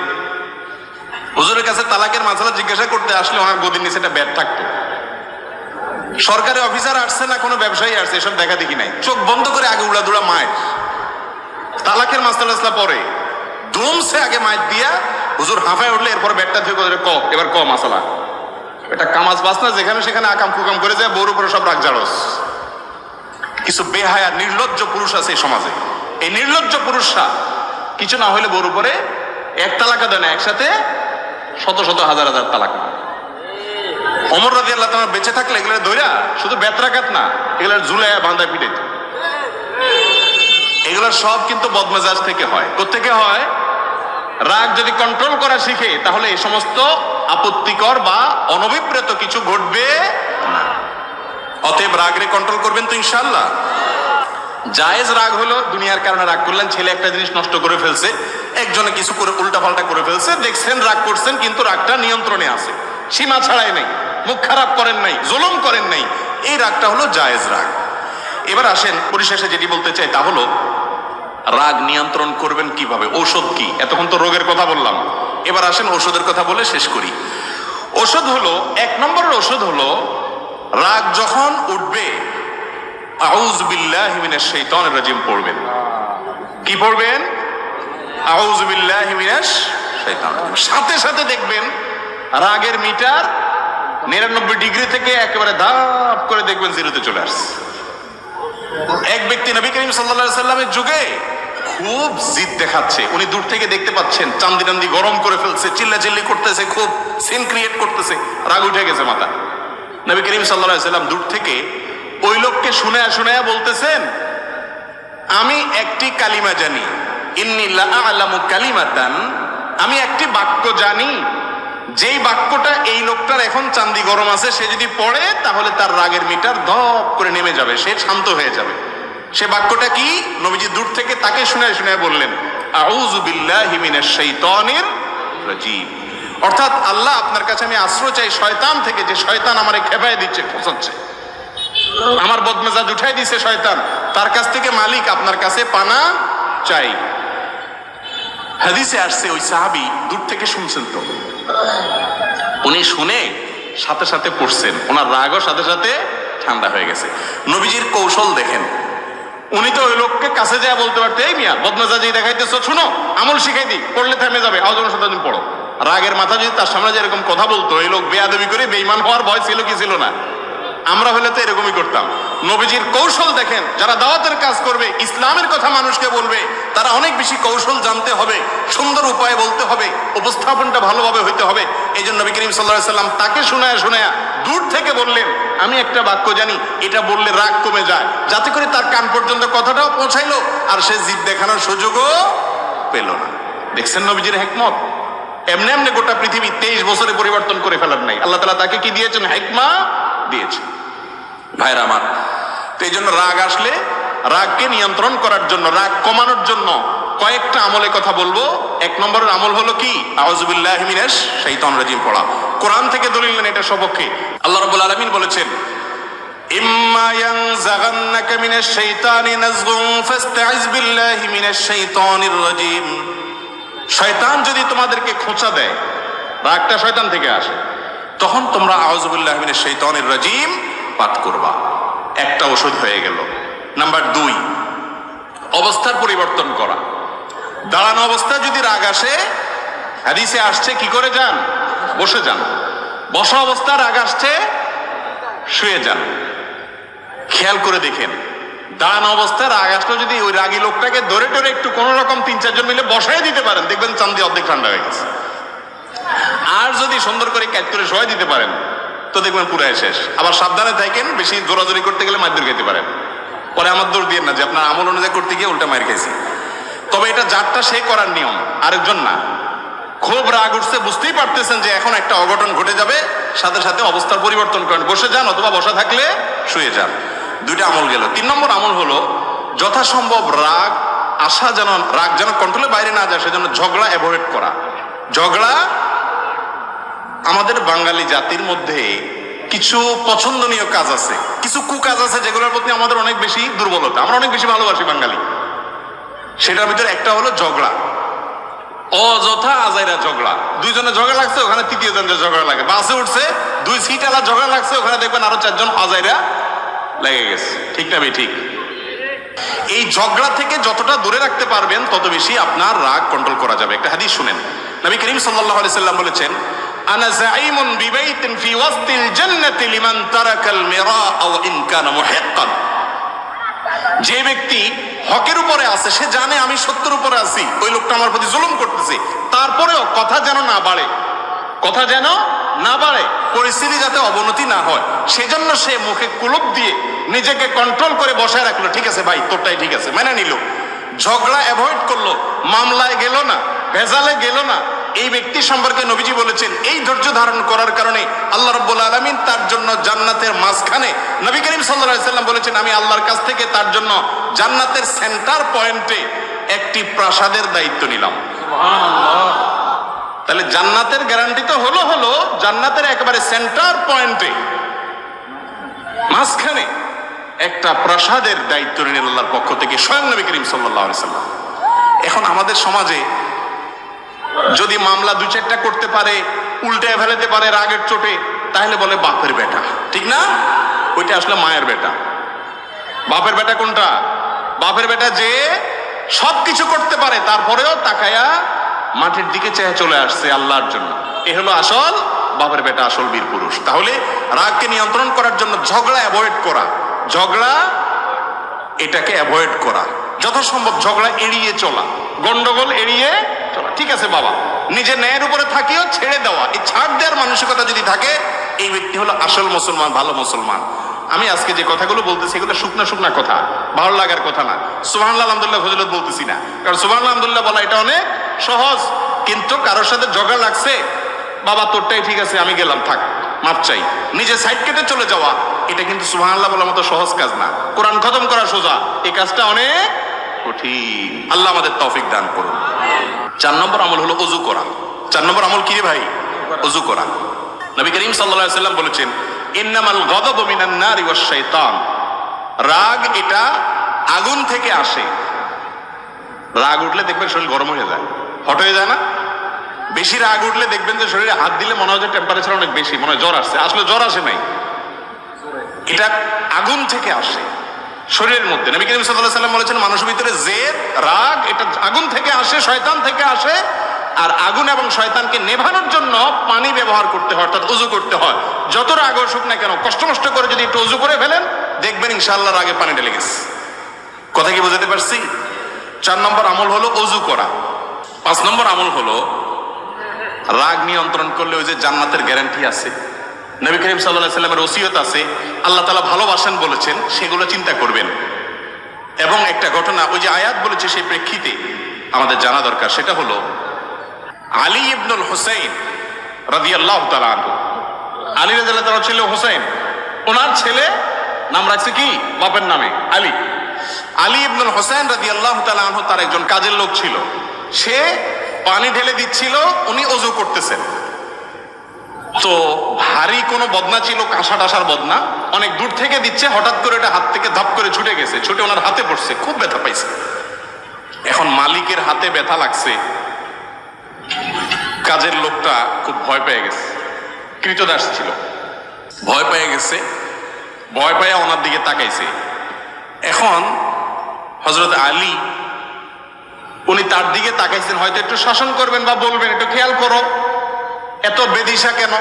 হুজুরের কাছে তালাকের মাসালা জিজ্ঞাসা করতে আসলে ওনার গদির নিচে একটা ব্যাট থাকতো। সরকারি অফিসার আসছে না কোনো ব্যবসায়ী আসছে, এসব দেখা দেখি নাই। চোখ বন্ধ করে আগে উড়াদুড়া মায়ের তালাকের মাসালা পরে ধুমসে আগে মায়ের দিয়া হুজুর হাঁফায় উঠলে এরপর ব্যাটটা থেকে ক এবার ক মাসালা। এটা কামাজ বাস না, যেখানে সেখানে আকাম কুকাম করে যায়, বউর উপরে সব রাগ জাড়স। কিছু বেহায়া নির্লজ্জ পুরুষ আছে এই সমাজে। এই নির্লজ্জ পুরুষরা কিছু না হইলে বউর উপরে 1 তালাকা দেয় না, একসাথে শত শত হাজার হাজার তালাক। ওমর রাদিয়াল্লাহু তাআলা বেঁচে থাকলে এগুলো ধইরা শুধু বেতরাঘাত না, এগুলো ঝুলাইয়া বাঁধায় পিটাইত। এগুলো সব কিন্তু বদমেজাজ থেকে হয়। কোত্থেকে হয়? রাগ যদি কন্ট্রোল করা শিখে, তাহলে এই সমস্ত আপত্তিকর বা অনভিপ্রেত কিছু ঘটবে না। অতএব রাগরে কন্ট্রোল করবেন তো ইনশাআল্লাহ। জায়েজ রাগ হলো দুনিয়ার কারণে রাগ করলেন, ছেলে একটা জিনিস নষ্ট করে ফেলছে, একজনে কিছু করে উল্টাপাল্টা করে ফেলছে, দেখছেন রাগ করছেন, কিন্তু রাগটা নিয়ন্ত্রণে আছে, সীমা ছাড়াই নাই, মুখ খারাপ করেন নাই, জুলুম করেন নাই, এই রাগটা হলো জায়েজ রাগ। এবার আসেন পরিশেষে যেটি বলতে চাই তা হলো রাগ নিয়ন্ত্রণ করবেন কিভাবে, ঔষধ কি? এতক্ষণ তো রোগের কথা বললাম, এবার আসেন ঔষধের কথা বলে শেষ করি। ঔষধ হলো, 1 নম্বরের ঔষধ হলো, রাগ যখন উঠবে আউযু বিল্লাহি মিনাশ শাইতানির রাজিম পড়বেন। কি পড়বেন? আউযু বিল্লাহি মিনাশ শাইতানির রাজিম। সাথে সাথে দেখবেন রাগের মিটার 99 ডিগ্রি থেকে একেবারে ধাপ করে দেখবেন 0-তে চলে আসছে। এক ব্যক্তি নবী করিম সাল্লাল্লাহু আলাইহি সাল্লামের যুগে খুব জিদ দেখাচ্ছে, উনি দূর থেকে দেখতে পাচ্ছেন চান্দি টান্দি গরম করে ফেলছে, চিল্লাচিল্লি করতেছে, খুব সিন ক্রিয়েট করতেছে, রাগ উঠে গেছে মাথা। নবী করিম সাল্লাল্লাহু আলাইহি সাল্লাম দূর থেকে ওই লোককে শুনে বলতেছেন, আমি একটি কালিমা জানি, ইন্নী লা আ'লামু কালিমাতান, আমি একটি বাক্য জানি, যেই বাক্যটা এই লোকটার এখন চান্দি গরম আছে, সে যদি পড়ে তাহলে তার রাগের মিটার ধপ করে নেমে যাবে, সে শান্ত হয়ে যাবে। সে বাক্যটা কি? নবীজি দূর থেকে তাকে শুনে বললেন, আউযু বিল্লাহি মিনাশ শাইতানির রাজিম। অর্থাৎ আল্লাহ আপনার কাছে আমি আশ্রয় চাই শয়তান থেকে, যে শয়তান আমারে খেপায় দিচ্ছে, ফসাচ্ছে, আমার বদমেজাজ উঠাই দিছে শয়তান, তার কাছ থেকে মালিক আপনার কাছে পানা চাই। হাদিসে আসছে ওই সাহাবী দূর থেকে শুনছেন, তো উনি শুনে সাথে সাথে পড়ছেন, ওনার রাগও সাথে সাথে ঠান্ডা হয়ে গেছে। নবীজির কৌশল দেখেন, উনি তো ওই লোককে কাছে যায় বলতে পারতো, এই মিয়া বদমেজাজি দেখাইতেছ, শুনো আমল শিখাই দিই, পড়লে থেমে যাবে, আওয়াজ সাথে পড়ো। রাগের মাথা যদি তার সামনে যে এরকম কথা বলতো, এই লোক বেয়াদবি করে বেঈমান হওয়ার ভয় ছিল কি ছিল না? আমরা হলে তো এরকমই করতাম। নবীজির কৌশল দেখেন, যারা দাওয়াতের কাজ করবে, ইসলামের কথা মানুষকে বলবে, তারা অনেক বেশি কৌশল জানতে হবে, সুন্দর উপায়ে বলতে হবে, উপস্থাপনটা ভালোভাবে হইতে হবে। এই জন্য নবী করিম সাল্লাল্লাহু আলাইহি সাল্লাম তাকে শোনায়া শোনায়া দূর থেকে বললেন, আমি একটা বাক্য জানি, এটা বললে রাগ কমে যায়, যাতে করে তার কান পর্যন্ত কথাটাও পৌঁছাইলো আর সে জিদ দেখানোর সুযোগও পেল না। দেখছেন নবীজির হিকমত? এমনি এমনি গোটা পৃথিবী 23 বছরে পরিবর্তন করে ফেলার নাই। আল্লাহ তাআলা তাকে কি দিয়েছেন? হিকমা দিয়েছেন। ভাইরা আমার, তো এই জন্য রাগ আসলে রাগকে নিয়ন্ত্রণ করার জন্য, রাগ কমানোর জন্য কয়েকটা আমলে কথা বলবো। এক নম্বরের আমল হলো কি? আউযু বিল্লাহি মিনাশ শাইতানির রাজিম পড়া। কোরআন থেকে দলিল নেন এটা সপক্ষে। আল্লাহ রাব্বুল আলামিন বলেছেন, ইম্মা ইয়ানজাগান্নাকা মিনাশ শাইতানি নাজগুন ফাস্তাইজ বিল্লাহি মিনাশ শাইতানির রাজিম। শয়তান যদি তোমাদেরকে খোঁচা দেয়, রাগটা শয়তান থেকে আসে, তখন তোমরা আউযু বিল্লাহি মিনাশ শাইতানির রাজিম পাঠ করবা। একটা ওষুধ হয়ে গেল। নাম্বার 2, অবস্থার পরিবর্তন করা। দাঁড়ানো অবস্থায় যদি রাগ আসে, হাদিসে আসছে কি করে যান? বসে যান। বসা অবস্থায় রাগ আসছে, শুয়ে যান। খেয়াল করে দেখেন, দাঁড়ানো অবস্থায় রাগ আসলে যদি ওই রাগী লোকটাকে ধরে ধরে একটু কোন রকম 3-4 জন মিলে বসাই দিতে পারেন, দেখবেন চান্দি অর্ধেক ঠান্ডা হয়ে গেছে। আর যদি সুন্দর করে ক্যাচ করে শোয়াই দিতে পারেন, তো দেখবেন পুরাই শেষ। আবার সাবধানে থাকেন, বেশি জোরাজোরি করতে গেলে মারধর খেতে পারেন। পরে আমার দোষ দিয়ে না যে আপনার আমল অনুযায়ী করতে গিয়ে উল্টা মার খাইছি। তবে এটা যারটা সে করার নিয়ম, আরেকজন না। খুব রাগ উঠছে, বুঝতেই পারতেছেন যে এখন একটা অঘটন ঘটে যাবে, সাথে সাথে অবস্থার পরিবর্তন করেন, বসে যান অথবা বসা থাকলে শুয়ে যান। 2টা আমল গেল। 3 নম্বর আমল হলো যথাসম্ভব রাগ যেন কন্ট্রোলের বাইরে না যায়, সেজন্য ঝগড়া অ্যাভয়েড করা। ঝগড়া আমাদের বাঙালি জাতির মধ্যে কিছু পছন্দনীয় কাজ আছে, কিছু কুকাজ আছে, যেগুলোর প্রতি আমাদের অনেক বেশি দুর্বলতা, আমরা অনেক বেশি ভালোবাসি বাঙালি। সেটার ভিতরে একটা হলো ঝগড়া, অযথা আজাইরা ঝগড়া। 2 জনের ঝগড়া লাগছে, ওখানে 3য় জনের ঝগড়া লাগে। বাসে উঠছে, 2 সিট আলা ঝগড়া লাগছে, ওখানে দেখবেন আরো 4 জন আজাইরা লেগে গেছে। ঠিক না ভাই? ঠিক। এই ঝগড়া থেকে যতটা দূরে রাখতে পারবেন, তত বেশি আপনার রাগ কন্ট্রোল করা যাবে। একটা হাদিস শুনেন, নবী করিম সাল্লাল্লাহু আলাইহি সাল্লাম বলেছেন, আনা যাঈমুন বিবাইতিন ফি ওয়াসতিল জান্নাতি লিমান তারাকাল মিরা ওয়া ইন কানা মুহিক্কান। যে ব্যক্তি হকের উপরে আছে, সে জানে আমি সত্যের উপরে আছি, ওই লোকটা আমার প্রতি জুলুম করতেছে, তারপরেও কথা যেন না বাড়ে, কথা যেন না বাড়ে, পরিস্থিতি যাতে অবনতি না হয়, সেজন্য সে মুখে কুলুপ দিয়ে নিজেকে কন্ট্রোল করে বসায় রাখলো। ঠিক আছে ভাই, তোরটাই ঠিক আছে, মেনে নিল। ঝগড়া অ্যাভয়েড করলো, মামলায় গেল না, ভেজালে গেল না। এই ব্যক্তি সম্পর্কে নবীজি বলেছেন, এই ধৈর্য ধারণ করার কারণে আল্লাহ রাব্বুল আলামিন তার জন্য জান্নাতের মাঝখানে, নবী করিম সাল্লাল্লাহু আলাইহি সাল্লাম বলেছেন, আমি আল্লাহর কাছ থেকে তার জন্য জান্নাতের সেন্টার পয়েন্টে একটি প্রাসাদের দায়িত্ব নিলাম। সুবহানাল্লাহ। তাহলে জান্নাতের গ্যারান্টি তো হলো জান্নাতের একেবারে সেন্টার পয়েন্টে মাঝখানে একটা প্রাসাদের দায়িত্ব নিলেন আল্লাহর পক্ষ থেকে স্বয়ং নবী করিম সাল্লাল্লাহু আলাইহি সাল্লাম। এখন আমাদের সমাজে যদি মামলা 2-4টা করতে পারে, উল্টে ফেলতে পারে রাগের চোটে, তাহলে বলে বাপের বেটা। ঠিক না? ওইটা আসলে মায়ের বেটা। বাপের বেটা কোনটা? বাপের বেটা যে সবকিছু করতে পারে, তারপরেও তাকায়া মাটির দিকে চেয়ে চলে আসছে আল্লাহর জন্য। এ হলো আসল বাপের বেটা, আসল বীর পুরুষ। তাহলে রাগকে নিয়ন্ত্রণ করার জন্য ঝগড়া অ্যাভয়েড করা, ঝগড়া এটাকে অ্যাভয়েড করা, যথাসম্ভব ঝগড়া এড়িয়ে চলা, গন্ডগোল এড়িয়ে চলা। ঠিক আছে বাবা, নিজের ন্যায়ের উপরে থাকিও ছেড়ে দেওয়া, এই ছাড় দেওয়ার মানসিকতা যদি থাকে, এই ব্যক্তি হলো আসল মুসলমান, ভালো মুসলমান। আমি আজকে যে কথাগুলো বলতেছি, এগুলো শুকনা কথা, ভালো লাগার কথা না। সুবহানাল্লাহ আলহামদুলিল্লাহ ফজিলত বলতেছি না, কারণ সুবহানাল্লাহ আলহামদুলিল্লাহ বলা এটা অনেক সহজ। কিন্তু কারোর সাথে ঝগড়া লাগছে, বাবা তোরটাই ঠিক আছে, আমি গেলাম, থাক, মাপ চাই, নিজে সাইড কেটে চলে যাওয়া, এটা কিন্তু সুবহানাল্লাহ বলার মতো সহজ কাজ না। কোরআন খতম করা সোজা, এই কাজটা অনেক কঠিন। আল্লাহ আমাদের তৌফিক দান করুন। 4 নম্বর আমল হলো ওযু করা। 4 নম্বর আমল কি রে ভাই? ওযু করা। নবী করিম সাল্লাল্লাহু আলাইহি সাল্লাম বলেছেন, ইন্নামাল গাদাবু মিনান নারি ওয়াশ শাইতান। রাগ এটা আগুন থেকে আসে। রাগ উঠলে দেখবেন শরীর গরম হয়ে যায়, হট হয়ে যায় না? বেশি রাগ উঠলে দেখবেন যে শরীরে হাত দিলে মনে হয় যে টেম্পারেচার অনেক বেশি, মনে হয় জ্বর আসছে। আসলে জ্বর আসে নাই, এটা আগুন থেকে আসে শরীরের মধ্যে। নবী করিম সাল্লাল্লাহু আলাইহি ওয়াসাল্লাম বলেছেন মানুষের ভিতরে জেদ, রাগ, এটা আগুন থেকে আসে, শয়তান থেকে আসে। আর আগুন এবং শয়তানকে নেভানোর জন্য পানি ব্যবহার করতে হয়, অর্থাৎ ওযু করতে হয়। যত রাগ আসুক না কেন, কষ্ট করে যদি একটু ওযু করে ফেলেন, দেখবেন ইনশাআল্লাহ রাগে পানি ঢেলে গেছে। কথা কি বুঝাতে পারছি? 4 নম্বর আমল হলো ওযু করা। 5 নম্বর আমল হলো রাগ নিয়ন্ত্রণ করলে ওই যে জান্নাতের গ্যারান্টি আছে, নবী করিম সাল্লাল্লাহু আলাইহি ওয়াসাল্লামের ওসিয়ত আছে, আল্লাহ তাআলা ভালোবাসেন বলেছেন, সেগুলো চিন্তা করবেন। এবং একটা ঘটনা ওই যে আয়াত বলেছে সেই প্রেক্ষিতে আমাদের জানা দরকার, সেটা হলো আলী ইবনুল হুসাইন রাদিয়াল্লাহু তাআলা আনহু। আলী রাদিয়াল্লাহু তাআলা ছিল হুসাইন, ওনার ছেলে নাম রাখছে কি বাপের নামে আলী। আলী ইবনুল হুসাইন রাদিয়াল্লাহু তাআলা আনহু তার একজন কাজের লোক ছিল, সে পানি ঢেলে দিচ্ছিল, উনি ওযু করতেছেন। তো ভারী কোনো বদনা ছিল, কাঁসা টাসার বদনা, অনেক দূর থেকে দিচ্ছে, হঠাৎ করে এটা হাত থেকে ধাপ করে ছুটে গেছে, ছুটে ওনার হাতে পড়ছে, খুব ব্যথা পাইছে। এখন মালিকের হাতে ব্যথা লাগছে, কাজের লোকটা খুব ভয় পেয়ে গেছে, কৃতদাস ছিল, ভয় পেয়ে গেছে, ভয় পেয়ে ওনার দিকে তাকাইছে। এখন হযরত আলী উনি তার দিকে তাকাইছেন, হয়তো একটু শাসন করবেন বা বলবেন একটু খেয়াল করো, এত বেদিশা কেন,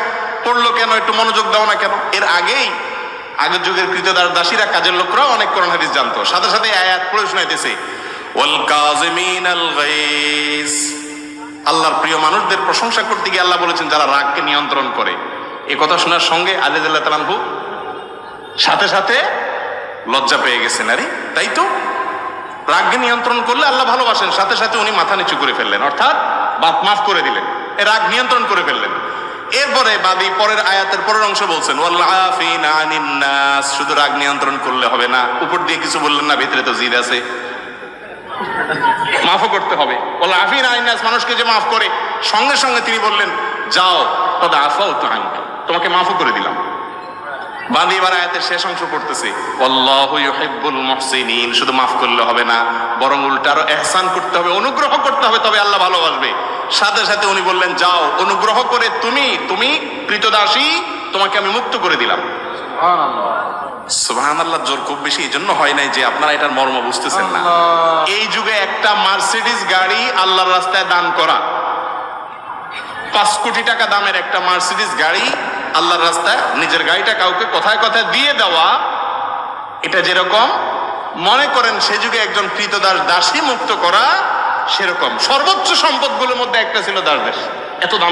পড়লো কেন, একটু মনোযোগ দাও না কেন। এর আগের যুগের কৃতদাস দাসীরা, কাজের লোকরা অনেক কোরআন হাদিস জানতো, সাথে সাথে আয়াত পড়ে শোনাইতেছে, ওয়াল কাযিমিনাল গায়জ। আল্লাহর প্রিয় মানুষদের প্রশংসা করতে গিয়ে আল্লাহ বলেছেন যারা রাগকে নিয়ন্ত্রণ করে। এই কথা শোনার সঙ্গে আলী রাদিয়াল্লাহু তাআলা আনহু সাথে সাথে লজ্জা পেয়ে গেছেন। আরে তাই তো, রাগকে নিয়ন্ত্রণ করলে আল্লাহ ভালোবাসেন, সাথে সাথে উনি মাথা নিচু করে ফেললেন, অর্থাৎ মাফ করে দিলেন, রাগ নিয়ন্ত্রণ করে ফেললেন। এরপরে বাদী পরের আয়াতের পরের অংশ বলছেন ওয়াল আফিনা আনিন নাস, শুধু রাগ নিয়ন্ত্রণ করলে হবে না, উপর দিয়ে কিছু বললেন না, ভিতরে তো জিদ আছে, মাফও করতে হবে। ওয়াল আফিনা আনিন নাস, মানুষকে যে মাফ করে, সঙ্গে সঙ্গে তিনি বললেন যাও কদ আফাউতু আনকা, তোমাকে মাফও করে দিলাম। বাদী এবার আয়াতের শেষ অংশ পড়তেছে আল্লাহু ইউহিব্বুল মুহসিনিন, শুধু মাফ করলে হবে না, বরং উল্টা আরো ইহসান করতে হবে, অনুগ্রহ করতে হবে, তবে আল্লাহ ভালোবাসবে। সাথে সাথে উনি বললেন যাও অনুগ্রহ করে তুমি কৃতদাসী, তোমাকে আমি মুক্ত করে দিলাম। সুবহানাল্লাহ। জোর খুব বেশি এই জন্য হয় নাই যে আপনারা এটার মর্ম বুঝতেছেন না। এই যুগে একটা মার্সিডিজ গাড়ি আল্লাহর রাস্তায় দান করা, 5 কোটি টাকা দামের একটা মার্সিডিজ গাড়ি আল্লাহর রাস্তায়, নিজের গাড়িটা কাউকে কথায় কথায় দিয়ে দেওয়া, এটা যেরকম মনে করেন সে যুগে একজন কৃতদাস দাসী মুক্ত করা, সেরকম সর্বোচ্চ সম্পদগুলোর মধ্যে একটা ছিল দাস দাসী। এত দাম